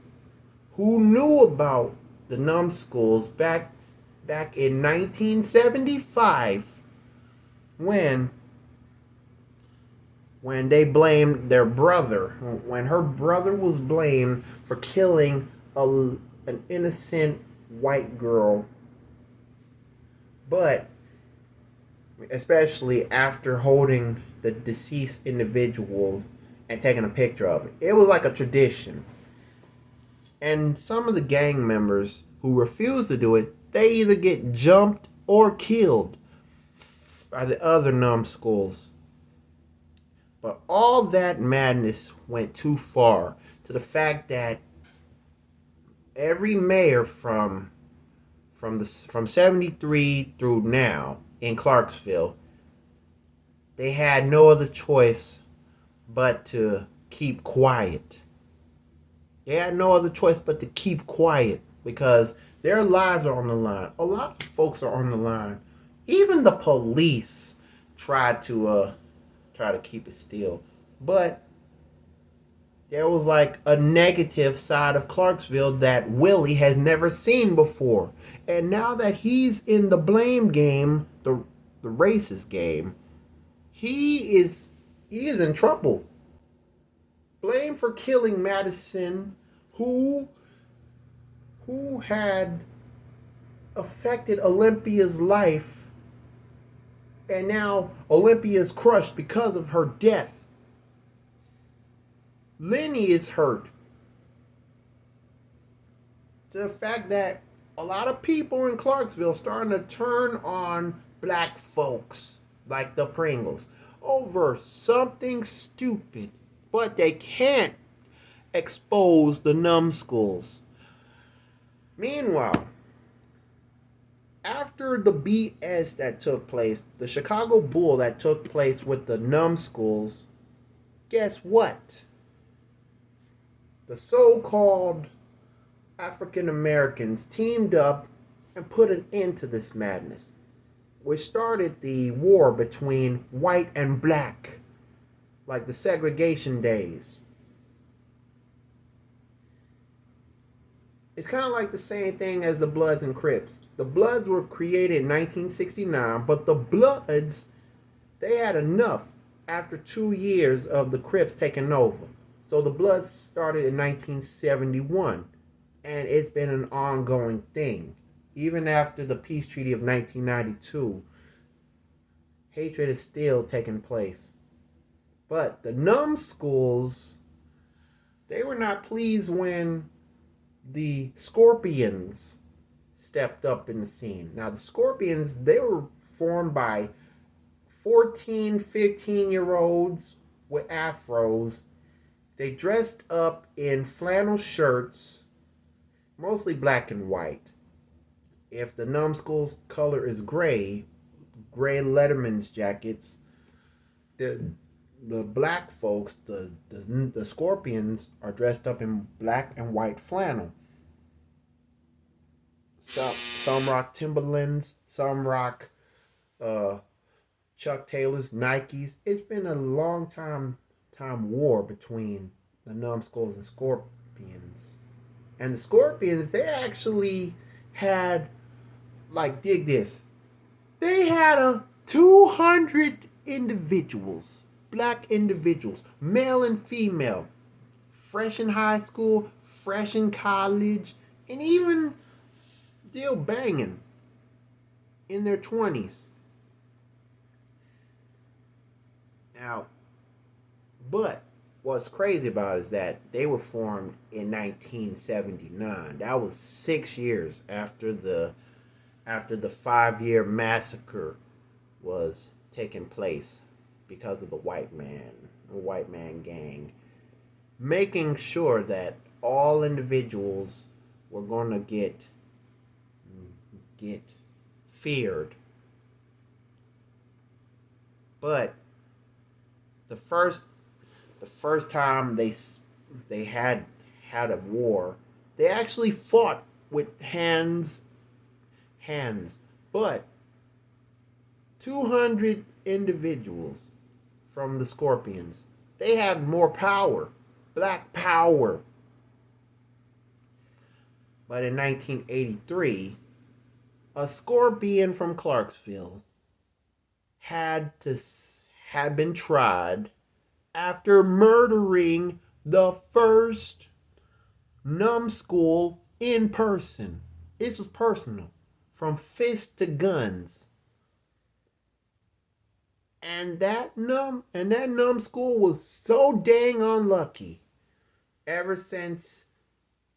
who knew about the Numbskulls back in 1975 when they blamed their brother, when her brother was blamed for killing an an innocent white girl, but especially after holding the deceased individual and taking a picture of it. It was like a tradition. And some of the gang members who refuse to do it, they either get jumped or killed by the other numbskulls. But all that madness went too far to the fact that every mayor from 73 through now in Clarksville, they had no other choice but to keep quiet. They had no other choice but to keep quiet because their lives are on the line. A lot of folks are on the line. Even the police tried to keep it still, but there was like a negative side of Clarksville that Willie has never seen before. And now that he's in the blame game, the racist game, he is in trouble. Blame for killing Madison, who had affected Olympia's life, and now Olympia's crushed because of her death. Lenny is hurt. The fact that a lot of people in Clarksville starting to turn on black folks like the Pringles over something stupid, but they can't expose the numbskulls. Meanwhile, after the BS that took place, the Chicago Bull that took place with the numbskulls, guess what? The so-called African Americans teamed up and put an end to this madness, which started the war between white and black, like the segregation days. It's kind of like the same thing as the Bloods and Crips. The Bloods were created in 1969, but the Bloods, they had enough after 2 years of the Crips taking over. So the Bloods started in 1971, and it's been an ongoing thing. Even after the peace treaty of 1992, hatred is still taking place. But the numbskulls, they were not pleased when the Scorpions stepped up in the scene. Now, the Scorpions, they were formed by 14, 15-year-olds with afros. They dressed up in flannel shirts, mostly black and white. If the numbskull's color is gray Letterman's jackets, the black folks, the Scorpions, are dressed up in black and white flannel. Some rock Timberlands, some rock Chuck Taylors, Nikes. It's been a long time war between the numbskulls and Scorpions. And the Scorpions, they actually had, like, dig this, they had 200 individuals, black individuals, male and female, fresh in high school, fresh in college, and even still banging in their 20s. Now, but what's crazy about it is that they were formed in 1979. That was 6 years after the 5-year massacre was taking place because of the white man gang, making sure that all individuals were going to get feared. But the first time they had a war, they actually fought with hands. But 200 individuals from the Scorpions, they had more power, black power. But in 1983, a Scorpion from Clarksville had been tried after murdering the first numbskull in person. This was personal. From fists to guns. And that numbskull was so dang unlucky ever since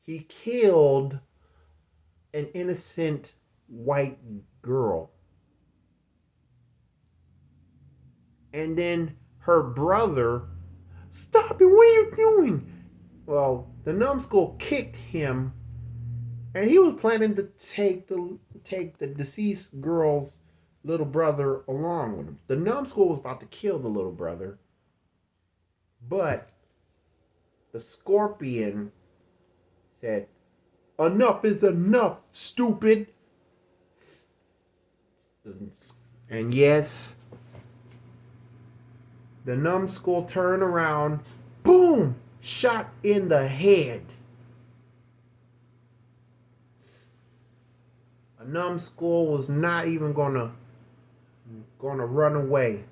he killed an innocent white girl. And then her brother, stop it, what are you doing? Well, the numbskull kicked him, and he was planning to take the deceased girl's little brother along with him. The numbskull was about to kill the little brother, but the scorpion said, enough is enough, stupid. And yes, the numbskull turned around, boom, shot in the head. A numbskull was not even gonna run away.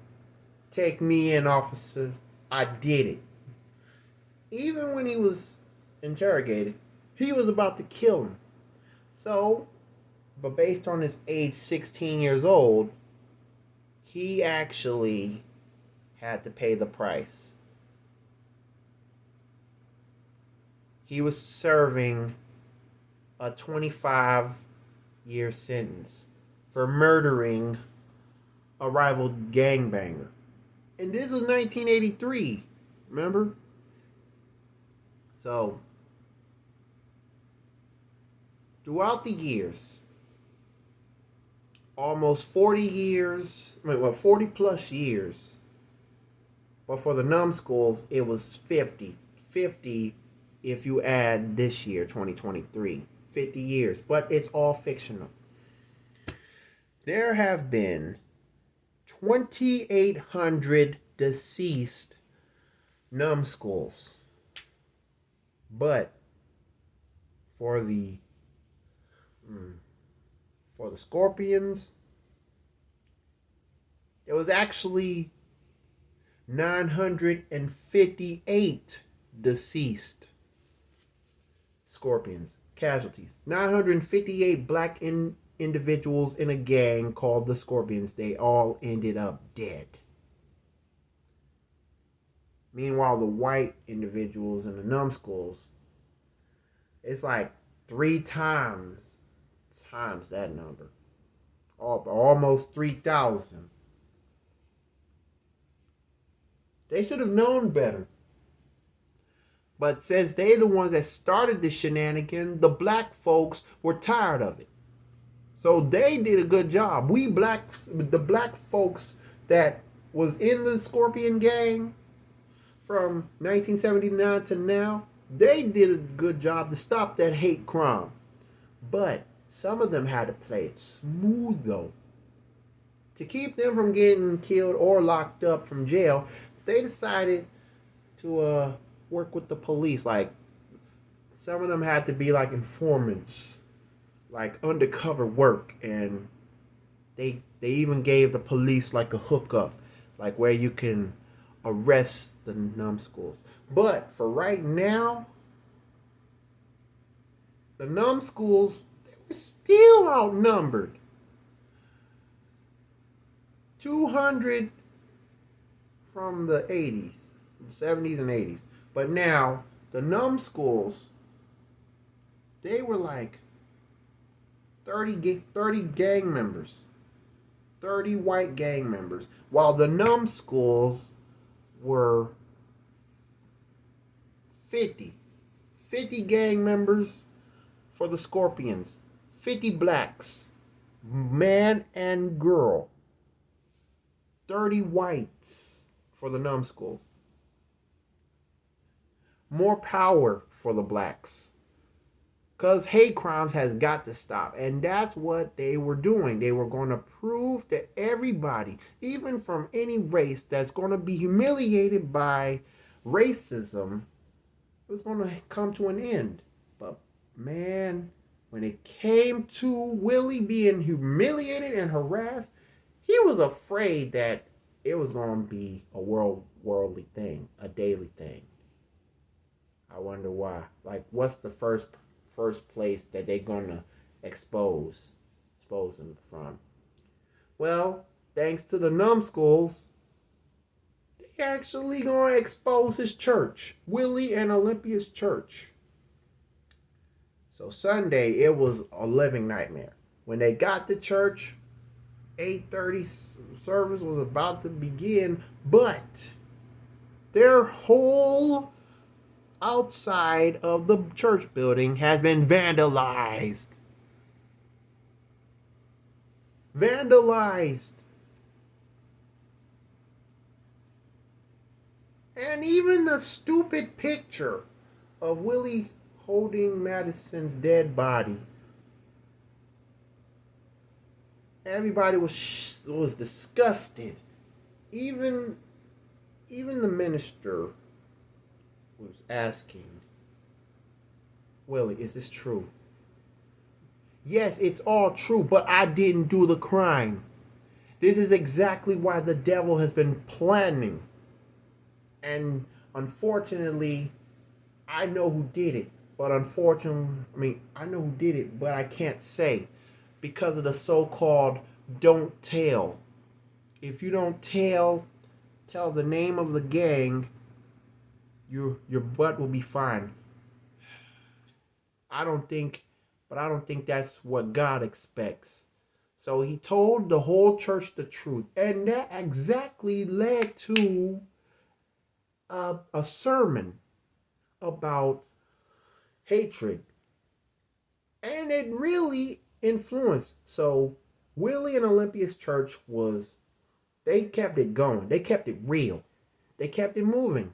Take me in, officer. I did it. Even when he was interrogated, he was about to kill him. So, but based on his age, 16 years old, he actually had to pay the price. He was serving a 25-year sentence for murdering a rival gangbanger. And this was 1983, remember? So, throughout the years, almost 40 years, 40 plus years, but for the numbskulls, it was 50. 50 if you add this year, 2023. 50 years, but it's all fictional. There have been 2,800 deceased numbskulls. But for the scorpions, there was actually 958 deceased scorpions, casualties. 958 black individuals in a gang called the Scorpions. They all ended up dead. Meanwhile, the white individuals and the numbskulls, it's like 3 times that number. Almost 3,000. They should have known better. But since they're the ones that started the shenanigan, the black folks were tired of it. So they did a good job. The black folks that was in the Scorpion gang from 1979 to now, they did a good job to stop that hate crime. But some of them had to play it smooth, though. To keep them from getting killed or locked up from jail, they decided to work with the police. Like, some of them had to be like informants, like undercover work, and they even gave the police like a hookup, like where you can arrest the numbskulls. But for right now, the numbskulls, they were still outnumbered. 200 from the 80s, 70s and 80s. But now, the numbskulls, they were like 30 gang members. 30 white gang members. While the numbskulls were 50. 50 gang members for the Scorpions. 50 blacks. Man and girl. 30 whites for the numbskulls. More power for the blacks. Because hate crimes has got to stop. And that's what they were doing. They were going to prove to everybody, even from any race that's going to be humiliated by racism, it was going to come to an end. But man, when it came to Willie being humiliated and harassed, he was afraid that it was going to be a worldly thing, a daily thing. I wonder why. Like, what's the first first place that they're gonna expose him from. Well, thanks to the numbskulls, they actually gonna expose his church, Willie and Olympia's church. So Sunday, it was a living nightmare. When they got to church, 8:30 service was about to begin, but their whole outside of the church building has been vandalized. Vandalized. And even the stupid picture of Willie holding Madison's dead body. Everybody was disgusted. Even the minister was asking, Willie, is this true? Yes, it's all true, but I didn't do the crime. This is exactly why the devil has been planning. And unfortunately, I know who did it. But unfortunately, I know who did it, but I can't say because of the so-called don't tell. If you don't tell the name of the gang, your butt will be fine. I don't think that's what God expects. So he told the whole church the truth, and that exactly led to a sermon about hatred. And it really influenced. So Willie and Olympia's church they kept it going. They kept it real. They kept it moving.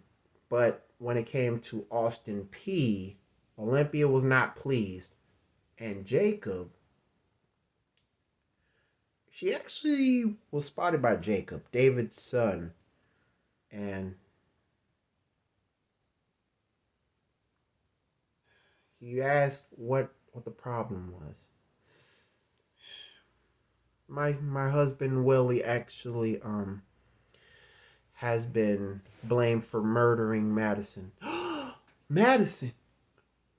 But when it came to Austin P., Olympia was not pleased. And Jacob, she actually was spotted by Jacob, David's son. And he asked what the problem was. My husband Willie actually has been blamed for murdering Madison. Madison?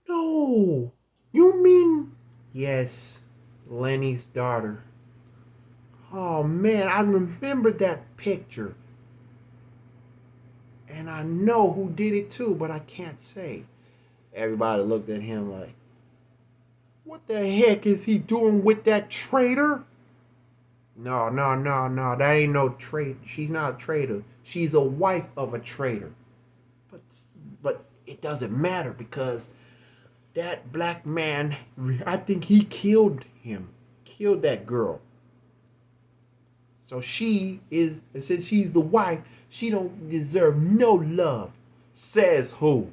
No. You mean yes, Lenny's daughter. Oh man, I remember that picture. And I know who did it too, but I can't say. Everybody looked at him like, what the heck is he doing with that traitor? No. That ain't no traitor. She's not a traitor. She's a wife of a traitor. But it doesn't matter because that black man, I think he killed that girl. So since she's the wife, she don't deserve no love. Says who?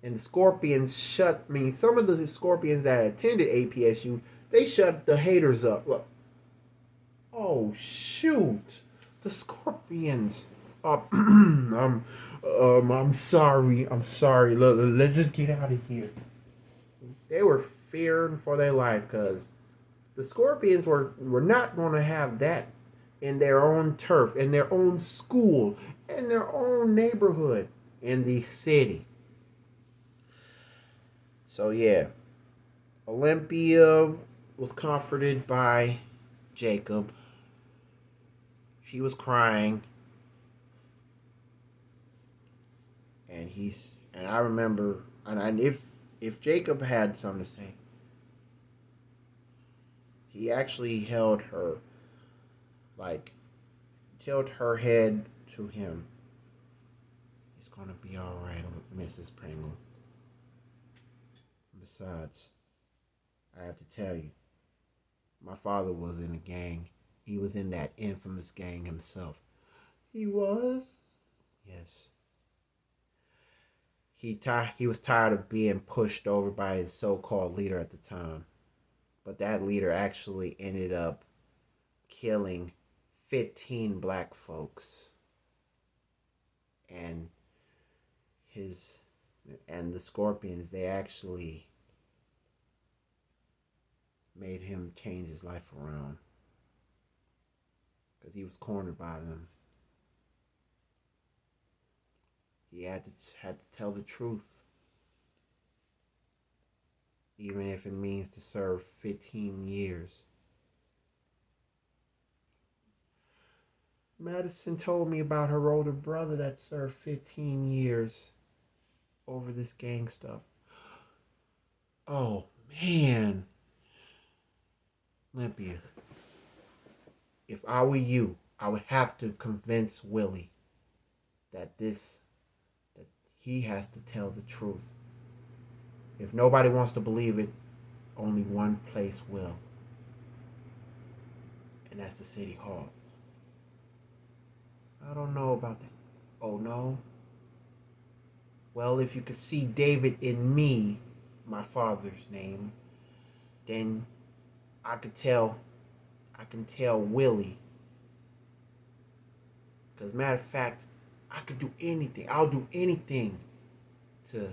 And the Scorpions some of the Scorpions that attended APSU, they shut the haters up. Look. Oh, shoot. The Scorpions. I'm sorry. Look, let's just get out of here. They were fearing for their life because the Scorpions were not going to have that in their own turf, in their own school, in their own neighborhood, in the city. So yeah, Olympia was comforted by Jacob. She was crying. And I remember, and if Jacob had something to say, he actually held her, like, tilted her head to him. It's gonna be all right, Mrs. Pringle. Besides, I have to tell you, my father was in a gang. He was in that infamous gang himself. He was? Yes. He was tired of being pushed over by his so-called leader at the time. But that leader actually ended up killing 15 black folks. And the Scorpions, they actually made him change his life around. Because he was cornered by them. He had to tell the truth. even if it means to serve 15 years. Madison told me about her older brother that served 15 years over this gang stuff. Oh, man. Olympia, if I were you, I would have to convince Willie that he has to tell the truth. If nobody wants to believe it, only one place will. And that's the city hall. I don't know about that. Oh no? Well, if you could see David in me, my father's name, then I can tell Willie. Because matter of fact, I could do anything. I'll do anything to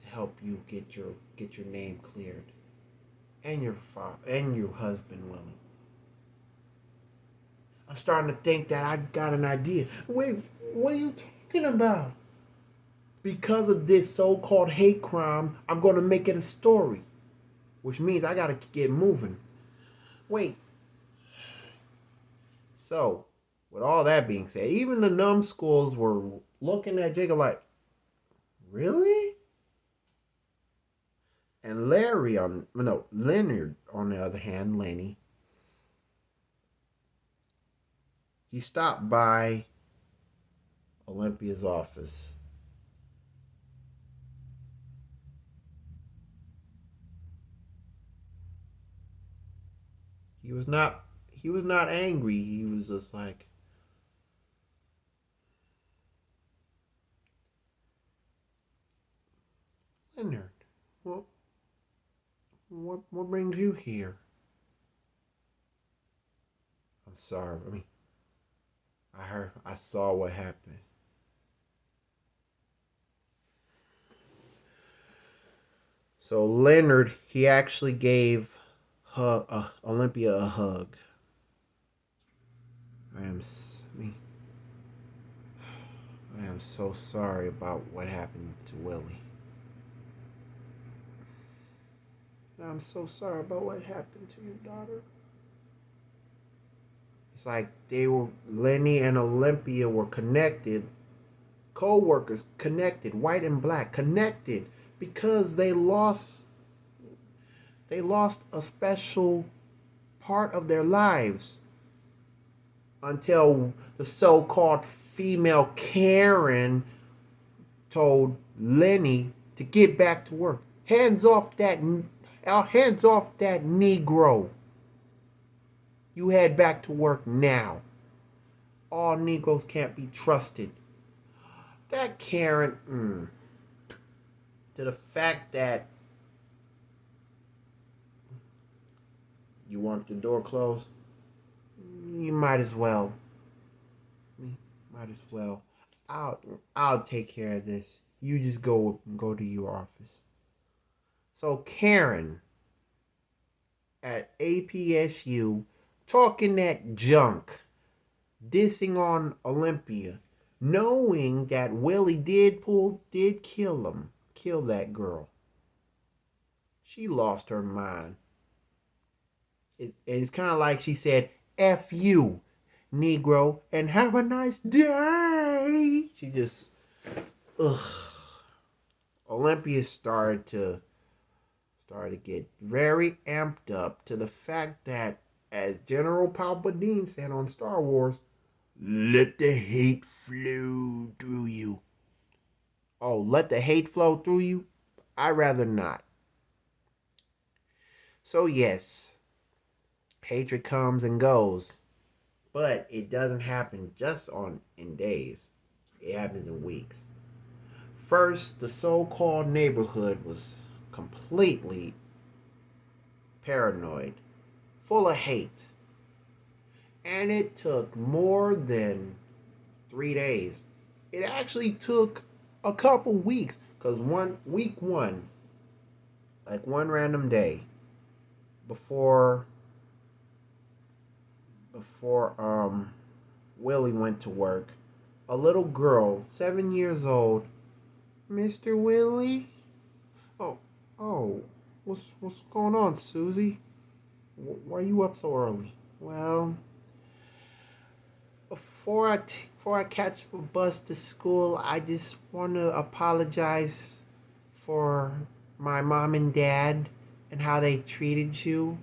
help you get your name cleared. And your father and your husband, Willie. I'm starting to think that I got an idea. Wait, what are you talking about? Because of this so-called hate crime, I'm going to make it a story. Which means I got to get moving. Wait. So, with all that being said, even the numbskulls were looking at Jacob like, really? And Leonard, on the other hand, Lenny, he stopped by Olympia's office. He was not angry. He was just like, Leonard, what brings you here? I'm sorry. I saw what happened. So Leonard, he actually gave Olympia a hug. I am so sorry about what happened to Willie. I'm so sorry about what happened to your daughter. It's like Lenny and Olympia were connected, co-workers connected, white and black connected, because they lost a special part of their lives until the so-called female Karen told Lenny to get back to work. Hands off that Negro. You head back to work now. All Negroes can't be trusted. That Karen, to the fact that you want the door closed, you might as well. I'll take care of this. You just go to your office. So Karen at APSU talking that junk, dissing on Olympia, knowing that Willie did kill that girl. She lost her mind. It's kind of like she said, F you, Negro, and have a nice day. She just, Olympia started to get very amped up to the fact that, as General Palpatine said on Star Wars, let the hate flow through you. Oh, let the hate flow through you? I'd rather not. So yes, hatred comes and goes, but it doesn't happen just in days. It happens in weeks. First, the so-called neighborhood was completely paranoid, full of hate. And it took more than 3 days. It actually took a couple weeks, because week one, like one random day, before Willie went to work, a little girl, 7 years old, Mr. Willie? Oh, What's going on, Susie? Why are you up so early? Well, before I catch a bus to school, I just want to apologize for my mom and dad and how they treated you.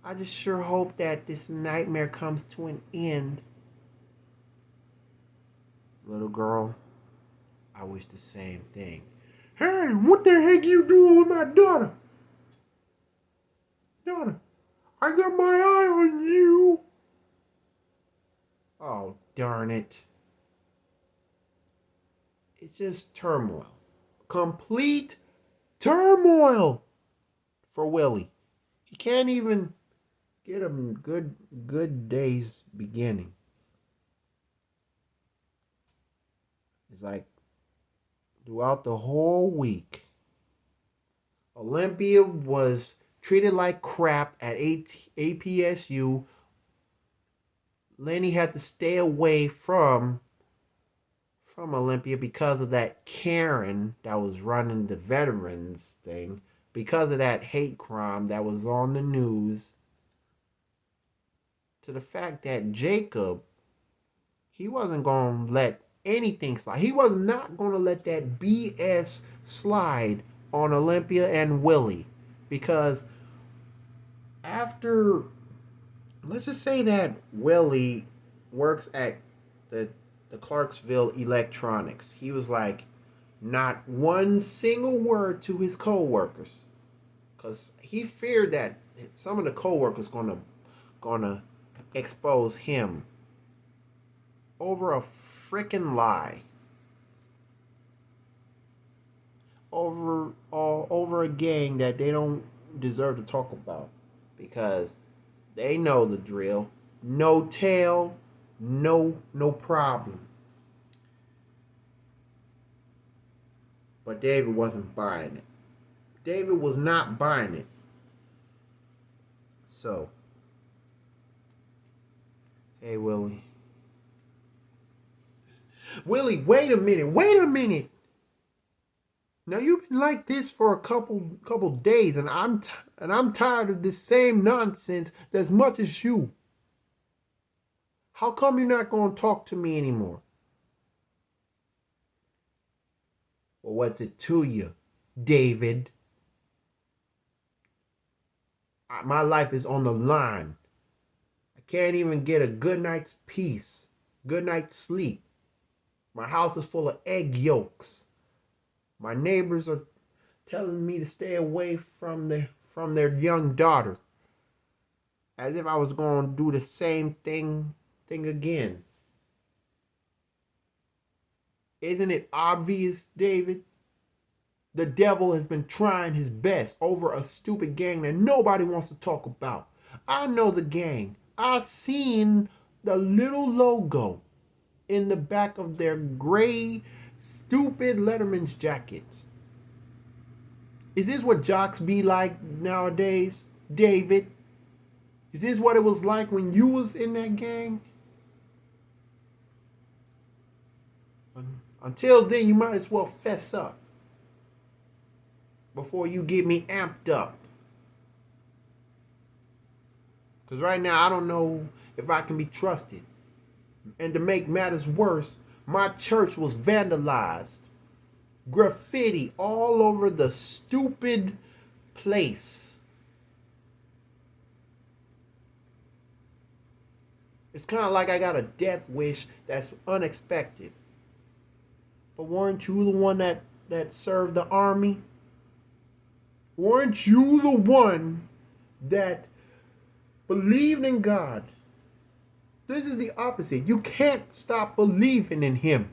I just sure hope that this nightmare comes to an end. Little girl, I wish the same thing. Hey, what the heck you doing with my daughter? Daughter, I got my eye on you. Oh, darn it. It's just turmoil. Complete turmoil for Willie. He can't even get a good day's beginning. It's like throughout the whole week, Olympia was treated like crap at APSU. Lenny had to stay away from Olympia because of that Karen that was running the veterans thing, because of that hate crime that was on the news, to the fact that Jacob, he wasn't going to let anything slide. He was not going to let that BS slide on Olympia and Willie, because after, let's just say that Willie works at the Clarksville Electronics. He was like, not one single word to his co-workers, because he feared that some of the co-workers gonna expose him over a freaking lie, over a gang that they don't deserve to talk about, because they know the drill. No tail, no problem. But David wasn't buying it. David was not buying it. So, hey, Willie. Willie, wait a minute. Now you've been like this for a couple days, and I'm tired of this same nonsense as much as you. How come you're not going to talk to me anymore? Well, what's it to you, David? My life is on the line. I can't even get a good night's peace, good night's sleep. My house is full of egg yolks. My neighbors are telling me to stay away from their young daughter, as if I was going to do the same thing again. Isn't it obvious, David? The devil has been trying his best over a stupid gang that nobody wants to talk about. I know the gang. I've seen the little logo in the back of their gray, stupid Letterman's jackets. Is this what jocks be like nowadays, David? Is this what it was like when you was in that gang? Until then, you might as well fess up before you get me amped up. Because right now, I don't know if I can be trusted. And to make matters worse, my church was vandalized. Graffiti all over the stupid place. It's kind of like I got a death wish that's unexpected. But weren't you the one that served the army? Weren't you the one that believed in God? This is the opposite. You can't stop believing in Him.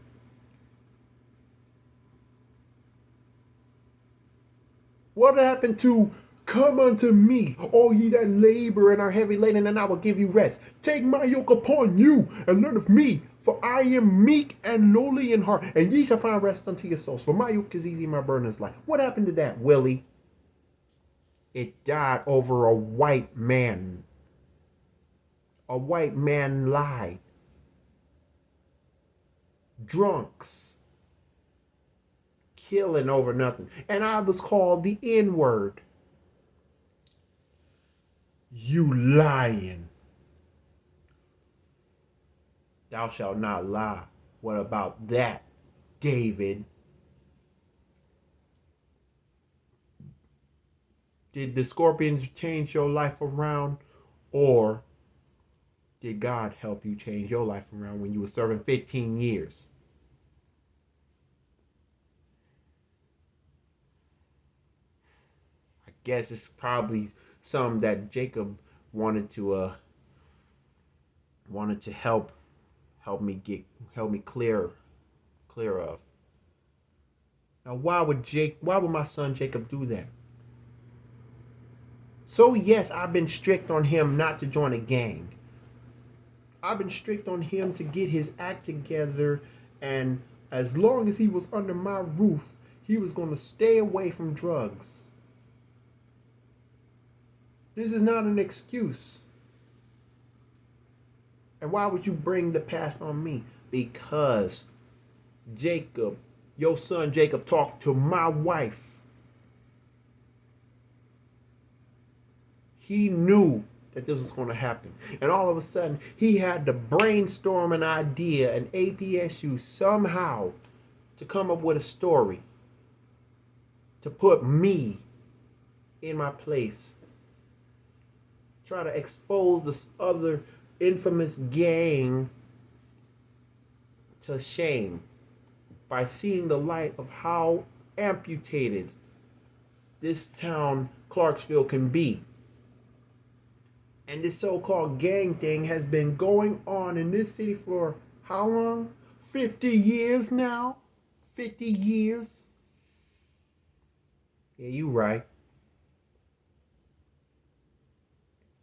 What happened to come unto me, all ye that labor and are heavy laden, and I will give you rest? Take my yoke upon you and learn of me, for I am meek and lowly in heart, and ye shall find rest unto your souls. For my yoke is easy, my burden is light. What happened to that, Willie? It died over a white man. A white man lied. Drunks killing over nothing. And I was called the N-word. You lying. Thou shalt not lie. What about that, David? Did the scorpions change your life around, or did God help you change your life around when you were serving 15 years? I guess it's probably some that Jacob wanted to help me clear of. Now why would my son Jacob do that? So yes, I've been strict on him not to join a gang. I've been strict on him to get his act together, and as long as he was under my roof, he was going to stay away from drugs. This is not an excuse. And why would you bring the past on me? Because Jacob, your son Jacob, talked to my wife. He knew that this was going to happen. And all of a sudden, he had to brainstorm an idea, an APSU, somehow to come up with a story to put me in my place. Try to expose this other infamous gang to shame by seeing the light of how amputated this town, Clarksville, can be. And this so-called gang thing has been going on in this city for how long? 50 years now? 50 years? Yeah, you right.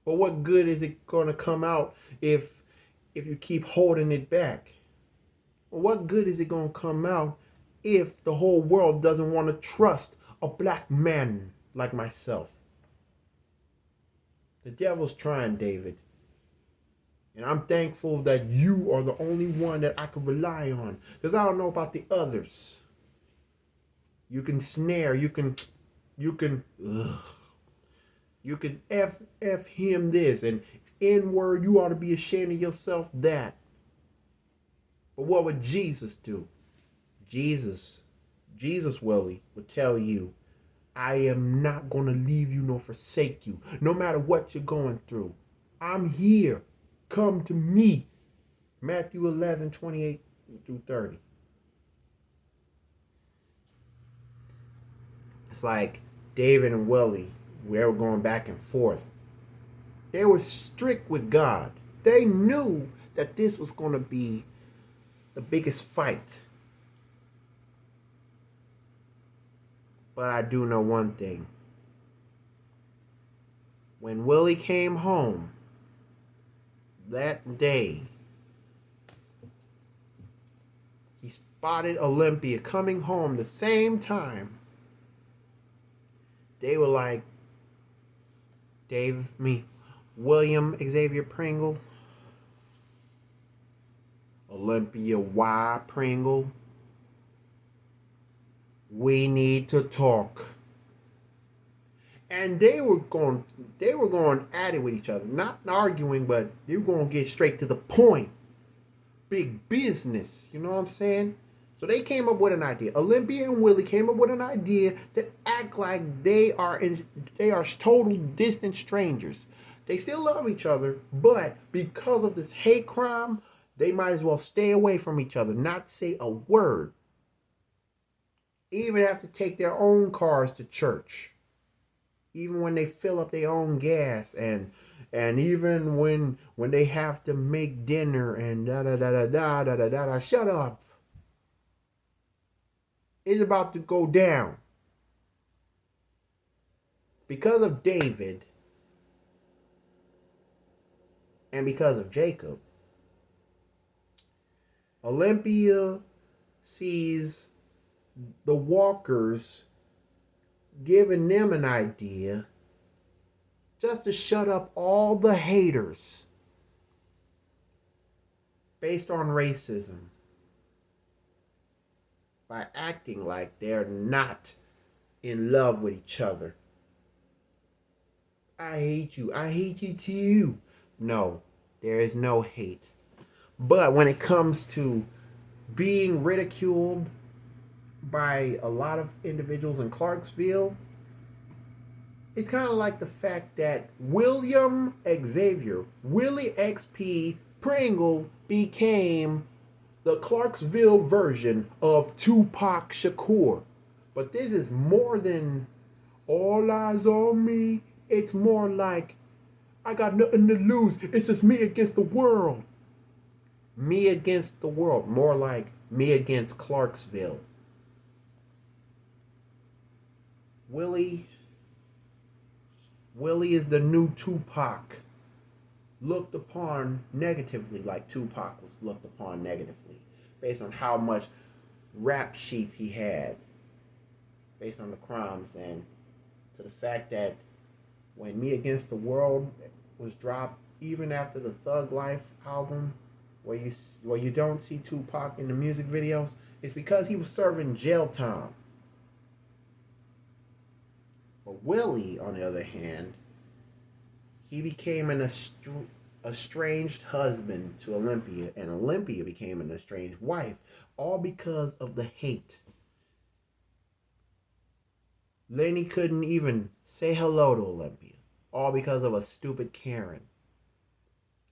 But what good is it going to come out if you keep holding it back? What good is it going to come out if the whole world doesn't want to trust a black man like myself? The devil's trying, David. And I'm thankful that you are the only one that I can rely on. Because I don't know about the others. You can snare, you can F him this, and N-word, you ought to be ashamed of yourself that. But what would Jesus do? Jesus, Willie, would tell you, I am not going to leave you nor forsake you, no matter what you're going through. I'm here. Come to me. Matthew 11:28 through 30. It's like David and Willie, we were going back and forth. They were strict with God. They knew that this was going to be the biggest fight. But I do know one thing. When Willie came home that day, he spotted Olympia coming home the same time. They were like, William Xavier Pringle, Olympia Y. Pringle, we need to talk. And they were going at it with each other, not arguing, but they were going to get straight to the point. Big business, you know what I'm saying? So they came up with an idea. Olympia and Willie came up with an idea to act like they are total distant strangers. They still love each other, but because of this hate crime, they might as well stay away from each other, not say a word. Even have to take their own cars to church. Even when they fill up their own gas, and even when they have to make dinner and da. Shut up. It's about to go down. Because of David and because of Jacob, Olympia sees the Walkers giving them an idea just to shut up all the haters based on racism by acting like they're not in love with each other. I hate you. I hate you too. No, there is no hate. But when it comes to being ridiculed by a lot of individuals in Clarksville, it's kind of like the fact that William Xavier, Willie XP Pringle, became the Clarksville version of Tupac Shakur. But this is more than all eyes on me. It's more like I got nothing to lose. It's just me against the world. Me against the world. More like me against Clarksville. Willie is the new Tupac. Looked upon negatively, like Tupac was looked upon negatively, based on how much rap sheets he had, based on the crimes, and to the fact that when Me Against the World was dropped, even after the Thug Life album, where you don't see Tupac in the music videos, it's because he was serving jail time. But Willie, on the other hand, he became an estranged husband to Olympia, and Olympia became an estranged wife, all because of the hate. Lenny couldn't even say hello to Olympia, all because of a stupid Karen.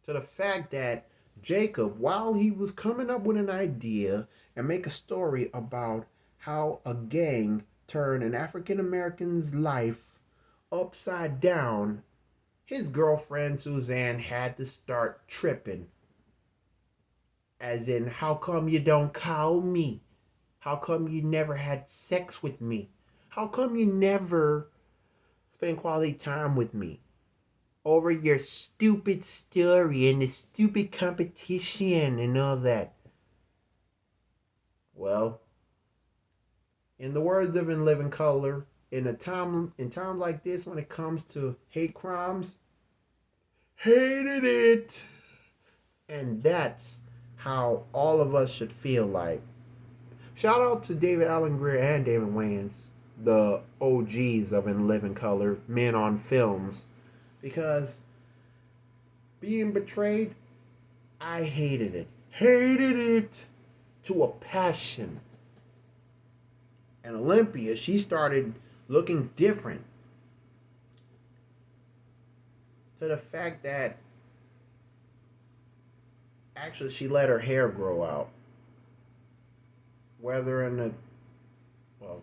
To the fact that Jacob, while he was coming up with an idea and make a story about how a gang turned an African American's life upside down, his girlfriend Suzanne had to start tripping. As in, how come you don't call me? How come you never had sex with me? How come you never spend quality time with me? Over your stupid story and the stupid competition and all that. Well, in the words of In Living Color, in times like this, when it comes to hate crimes, hated it. And that's how all of us should feel like. Shout out to David Alan Grier and David Wayans, the OGs of In Living Color, men on films, because being betrayed, I hated it. Hated it to a passion. And Olympia, she started looking different. To the fact that actually she let her hair grow out. Whether in the, well,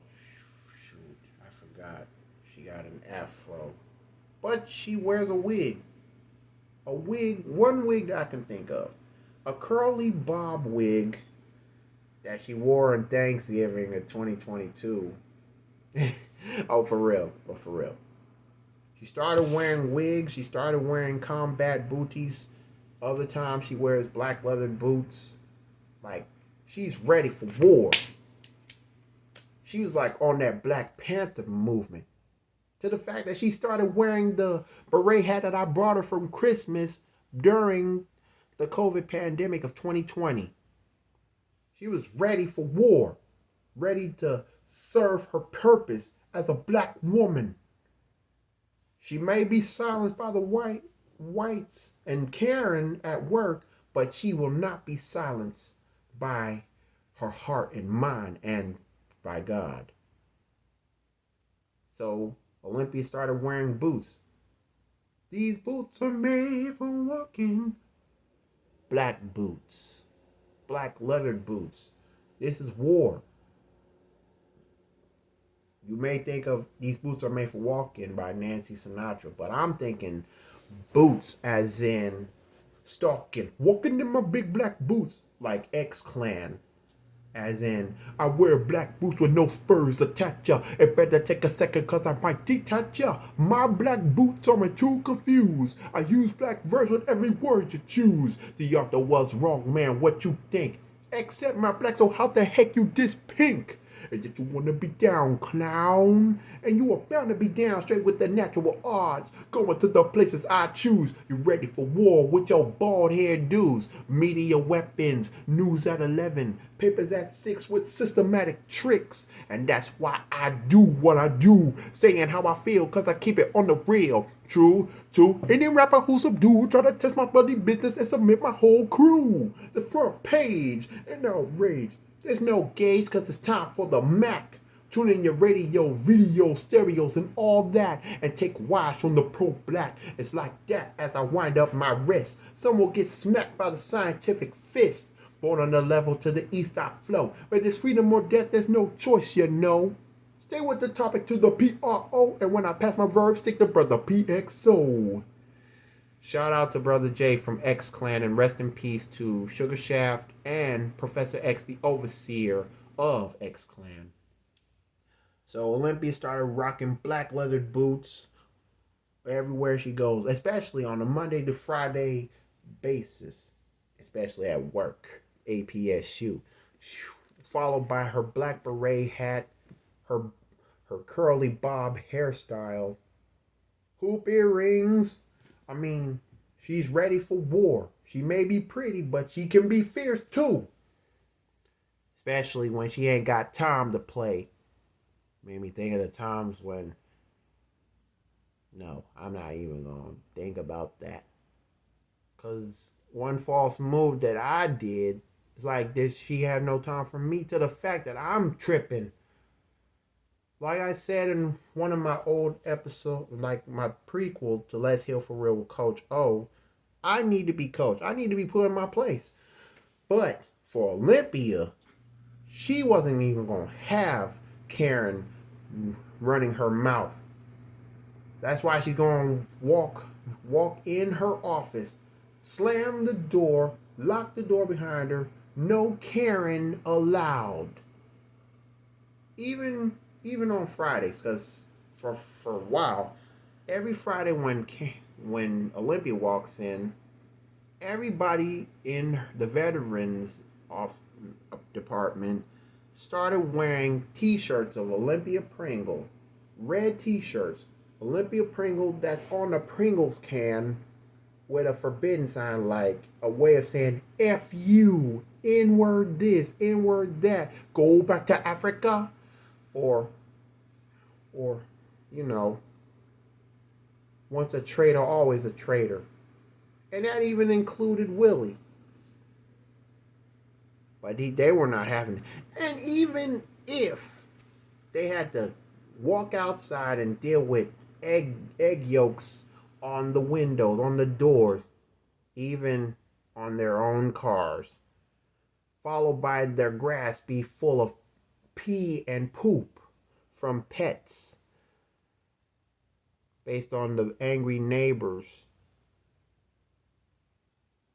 shoot, I forgot. She got an afro. But she wears a wig. A wig, one wig that I can think of. A curly bob wig that she wore on Thanksgiving of 2022. Oh, for real. But for real. She started wearing wigs. She started wearing combat booties. Other times she wears black leather boots. Like, she's ready for war. She was like on that Black Panther movement. To the fact that she started wearing the beret hat that I brought her from Christmas during the COVID pandemic of 2020. She was ready for war. Ready to serve her purpose as a black woman. She may be silenced by the whites and Karen at work, but she will not be silenced by her heart and mind and by God. So Olympia started wearing boots. These boots are made for walking. Black boots. Black leathered boots. This is war. You may think of These Boots Are Made for Walking by Nancy Sinatra, but I'm thinking boots as in stalking, walking in my big black boots, like X-Clan. As in, I wear black boots with no spurs attached ya. It better take a second cause I might detach ya. My black boots are me too confused. I use black verbs with every word you choose. The author was wrong, man, what you think? Accept my black, so how the heck you this pink? And yet you wanna be down, clown. And you are bound to be down straight with the natural odds. Going to the places I choose. You ready for war with your bald haired dudes. Media weapons, news at 11, papers at 6 with systematic tricks. And that's why I do what I do. Saying how I feel, cause I keep it on the real. True to any rapper who subdued, try to test my bloody business and submit my whole crew. The front page, and outrage. There's no gauge, cause it's time for the Mac. Tune in your radio, video, stereos, and all that. And take wise from the pro-black. It's like that as I wind up my wrist. Some will get smacked by the scientific fist. Born on the level to the east I flow. Where there's freedom or death, there's no choice, you know. Stay with the topic to the PRO. And when I pass my verb, stick to brother PXO. Shout out to Brother J from X Clan, and rest in peace to Sugar Shaft and Professor X, the overseer of X Clan. So Olympia started rocking black leathered boots everywhere she goes, especially on a Monday to Friday basis, especially at work, APSU. Followed by her black beret hat, her curly bob hairstyle, hoop earrings. I mean, she's ready for war. She may be pretty, but she can be fierce too. Especially when she ain't got time to play. Made me think of the times when... No, I'm not even going to think about that. Because one false move that I did, it's like this, she had no time for me, to the fact that I'm tripping. Like I said in one of my old episodes, like my prequel to Let's Heal for Real with Coach O, I need to be coached. I need to be put in my place. But for Olympia, she wasn't even going to have Karen running her mouth. That's why she's going to walk in her office, slam the door, lock the door behind her. No Karen allowed. Even on Fridays, because for a while, every Friday when Olympia walks in, everybody in the veterans off department started wearing T-shirts of Olympia Pringle, red T-shirts, Olympia Pringle that's on the Pringles can with a forbidden sign, like a way of saying F you, N-word this, N-word that, go back to Africa, or you know, once a traitor, always a traitor. And that even included Willie. But they were not having it. And even if they had to walk outside and deal with egg yolks on the windows, on the doors, even on their own cars, followed by their grass be full of pee and poop from pets, based on the angry neighbors.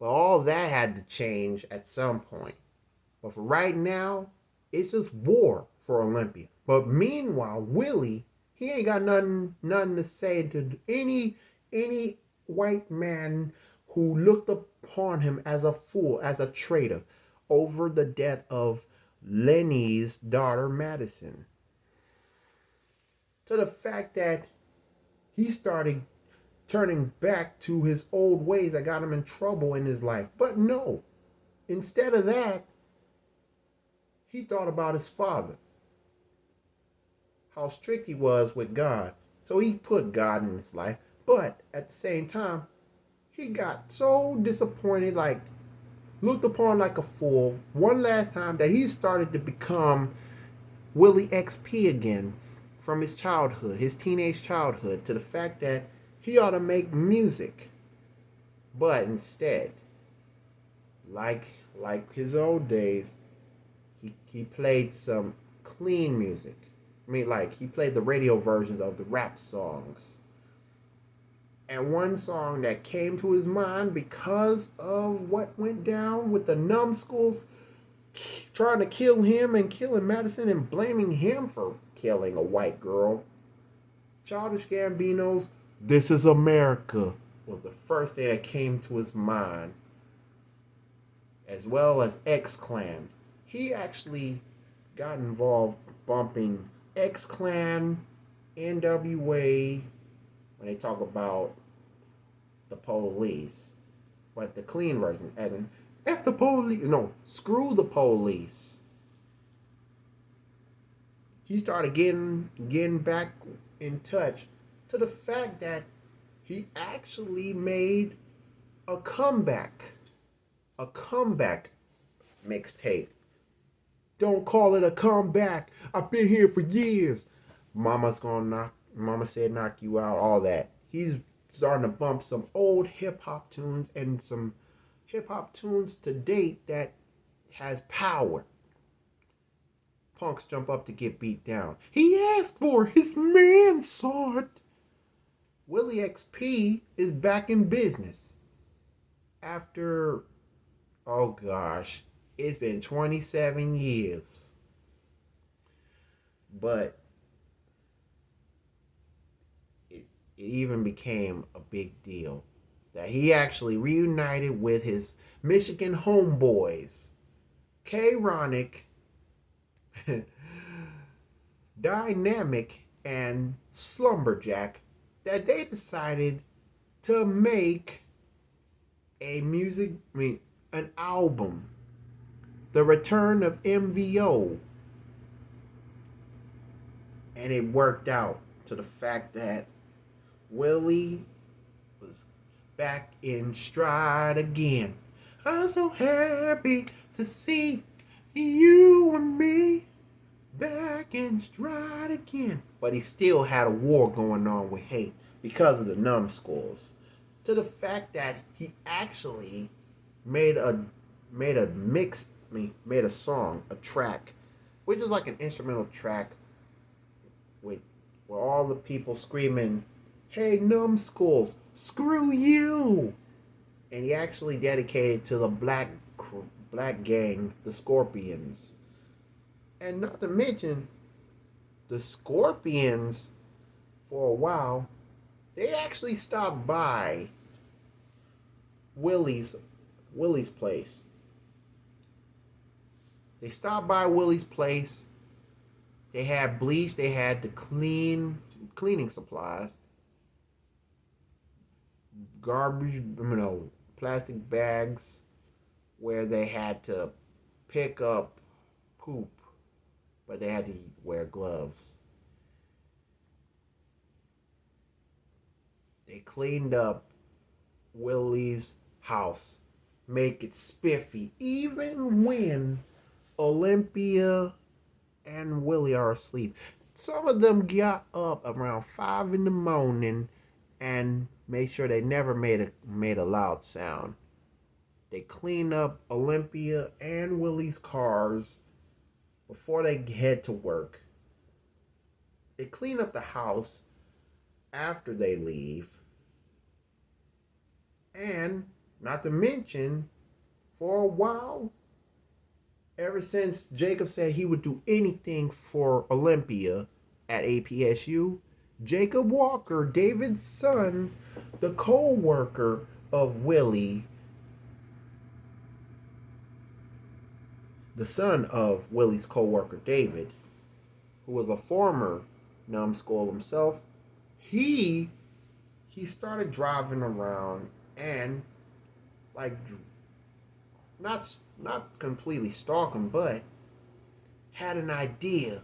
But all that had to change at some point. But for right now, it's just war for Olympia. But meanwhile, Willie, he ain't got nothing to say to any white man who looked upon him as a fool, as a traitor, over the death of Lenny's daughter, Madison. To the fact that he started turning back to his old ways that got him in trouble in his life. But no, instead of that, he thought about his father, how strict he was with God. So he put God in his life. But at the same time, he got so disappointed, like looked upon like a fool one last time, that he started to become Willie XP again from his childhood, his teenage childhood, to the fact that he ought to make music. But instead, like his old days, he played some clean music. I mean, like, he played the radio versions of the rap songs. And one song that came to his mind because of what went down with the numbskulls trying to kill him and killing Madison and blaming him for killing a white girl, Childish Gambino's "This Is America" was the first thing that came to his mind, as well as X Clan. He actually got involved bumping X-Clan, NWA when they talk about the police. But the clean version, as in, F the police, no, screw the police. He started getting back in touch to the fact that he actually made a comeback mixtape. Don't call it a comeback. I've been here for years. Mama said knock you out, all that. He's starting to bump some old hip hop tunes and some hip hop tunes to date that has power. Punks jump up to get beat down. He asked for his man saw it. Willie XP is back in business. After, oh gosh, it's been 27 years. But it even became a big deal that he actually reunited with his Michigan homeboys, K-Ronic, Dynamic, and Slumberjack, that they decided to make an album, The Return of MVO. And it worked out to the fact that Willie was back in stride again. I'm so happy to see you and me back in stride again. But he still had a war going on with hate because of the numbskulls. To the fact that he actually made a song, a track, which is like an instrumental track with where all the people screaming, "Hey numbskulls, screw you!" And he actually dedicated to the black gang, the Scorpions. And not to mention, the Scorpions, for a while, they actually stopped by Willie's place. They stopped by Willie's place. They had bleach. They had the cleaning supplies, garbage, plastic bags, where they had to pick up poop, but they had to wear gloves. They cleaned up Willie's house, make it spiffy, even when Olympia and Willie are asleep. Some of them got up around 5 in the morning and made sure they never made a loud sound. They clean up Olympia and Willie's cars before they head to work. They clean up the house after they leave. And not to mention, for a while, ever since Jacob said he would do anything for Olympia at APSU, Jacob Walker, David's son, the co-worker of Willie, the son of Willie's co-worker David, who was a former numbskull himself, he started driving around and like not completely stalking, but had an idea,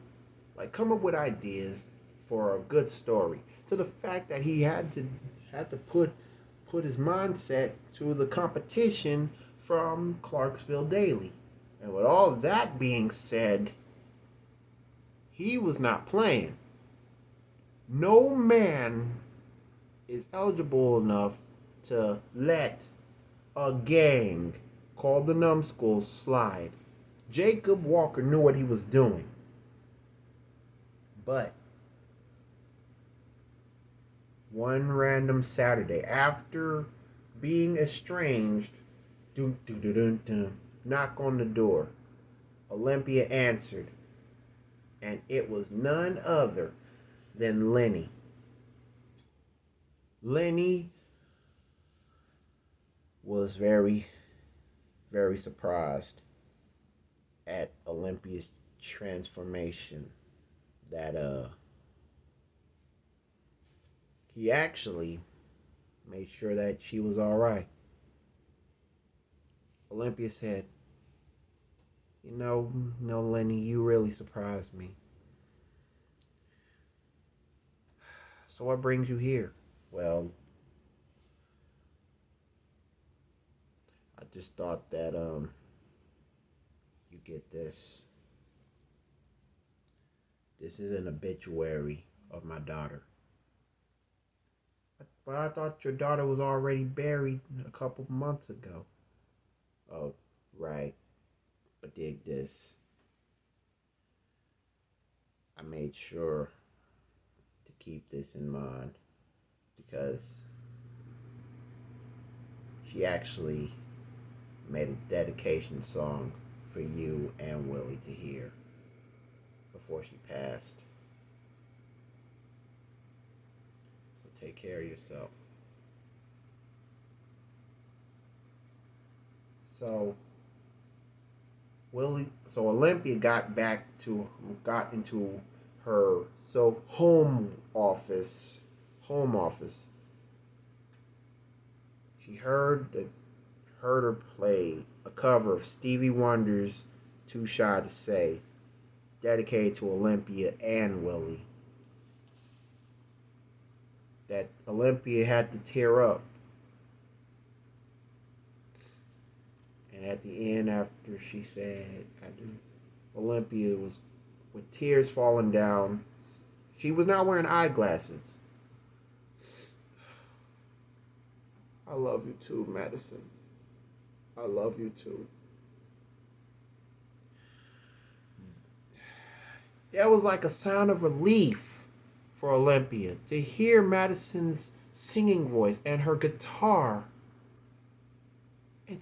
like come up with ideas for a good story. To the fact that he had to put his mindset to the competition from Clarksville Daily. And with all that being said, he was not playing. No man is eligible enough to let a gang called the Numbskulls slide. Jacob Walker knew what he was doing. But one random Saturday, after being estranged, knock on the door. Olympia answered, and it was none other than Lenny. Lenny was very, very surprised at Olympia's transformation. that he actually made sure that she was all right. Olympia said, no, Lenny, you really surprised me. So what brings you here? Well, I just thought that you get this. This is an obituary of my daughter. But I thought your daughter was already buried a couple months ago. Oh, right. But dig this. I made sure to keep this in mind because she actually made a dedication song for you and Willie to hear before she passed. So take care of yourself. So Olympia got into her home office. She heard her play a cover of Stevie Wonder's "Too Shy to Say," dedicated to Olympia and Willie. That Olympia had to tear up. And at the end, after she said, Olympia was with tears falling down. She was not wearing eyeglasses. I love you too, Madison. I love you too. That was like a sound of relief for Olympia to hear Madison's singing voice and her guitar, and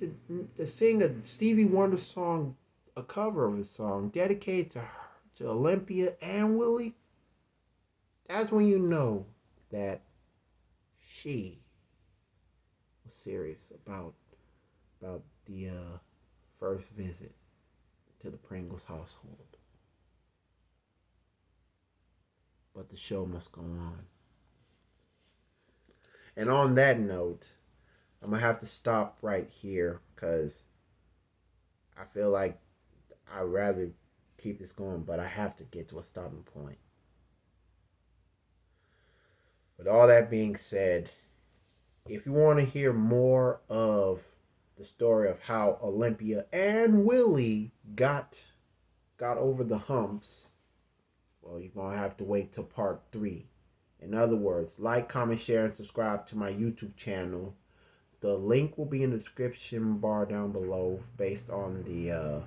to sing a Stevie Wonder song, a cover of a song dedicated to her, to Olympia and Willie. That's when you know that she was serious about the first visit to the Pringles household. But the show must go on. And on that note, I'm going to have to stop right here because I feel like I'd rather keep this going, but I have to get to a stopping point. With all that being said, if you want to hear more of the story of how Olympia and Willie got over the humps, well, you're going to have to wait till part 3. In other words, like, comment, share, and subscribe to my YouTube channel. The link will be in the description bar down below based on the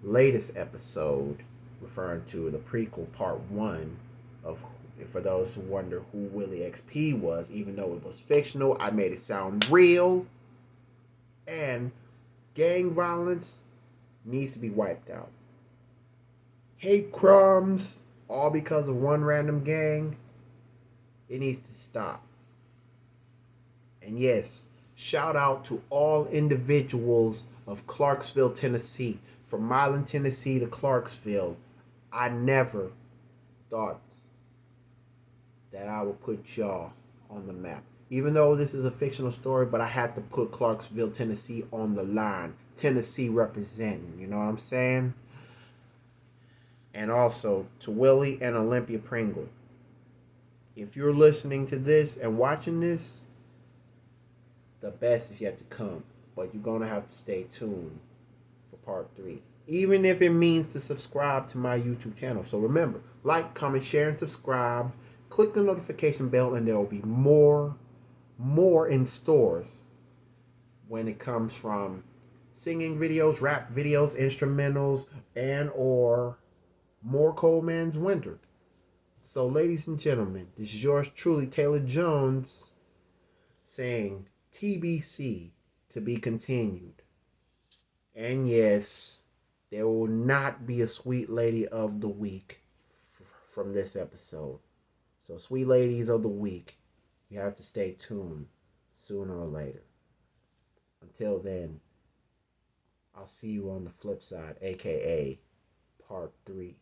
latest episode referring to the prequel part 1 of, for those who wonder who Willie XP was, even though it was fictional, I made it sound real. And gang violence needs to be wiped out. Hate crimes, all because of one random gang, it needs to stop. And yes, shout out to all individuals of Clarksville, Tennessee. From Milan, Tennessee to Clarksville, I never thought that I would put y'all on the map. Even though this is a fictional story, but I have to put Clarksville, Tennessee on the line. Tennessee representing, you know what I'm saying? And also to Willie and Olympia Pringle. If you're listening to this and watching this, the best is yet to come. But you're going to have to stay tuned for part 3. Even if it means to subscribe to my YouTube channel. So remember, like, comment, share, and subscribe. Click the notification bell and there will be more in stores when it comes from singing videos, rap videos, instrumentals, and or more Cold Man's Winter. So, ladies and gentlemen, this is yours truly, Taylor Jones, saying TBC, to be continued. And yes, there will not be a Sweet Lady of the Week from this episode. So, Sweet Ladies of the Week, you have to stay tuned sooner or later. Until then, I'll see you on the flip side, aka part 3.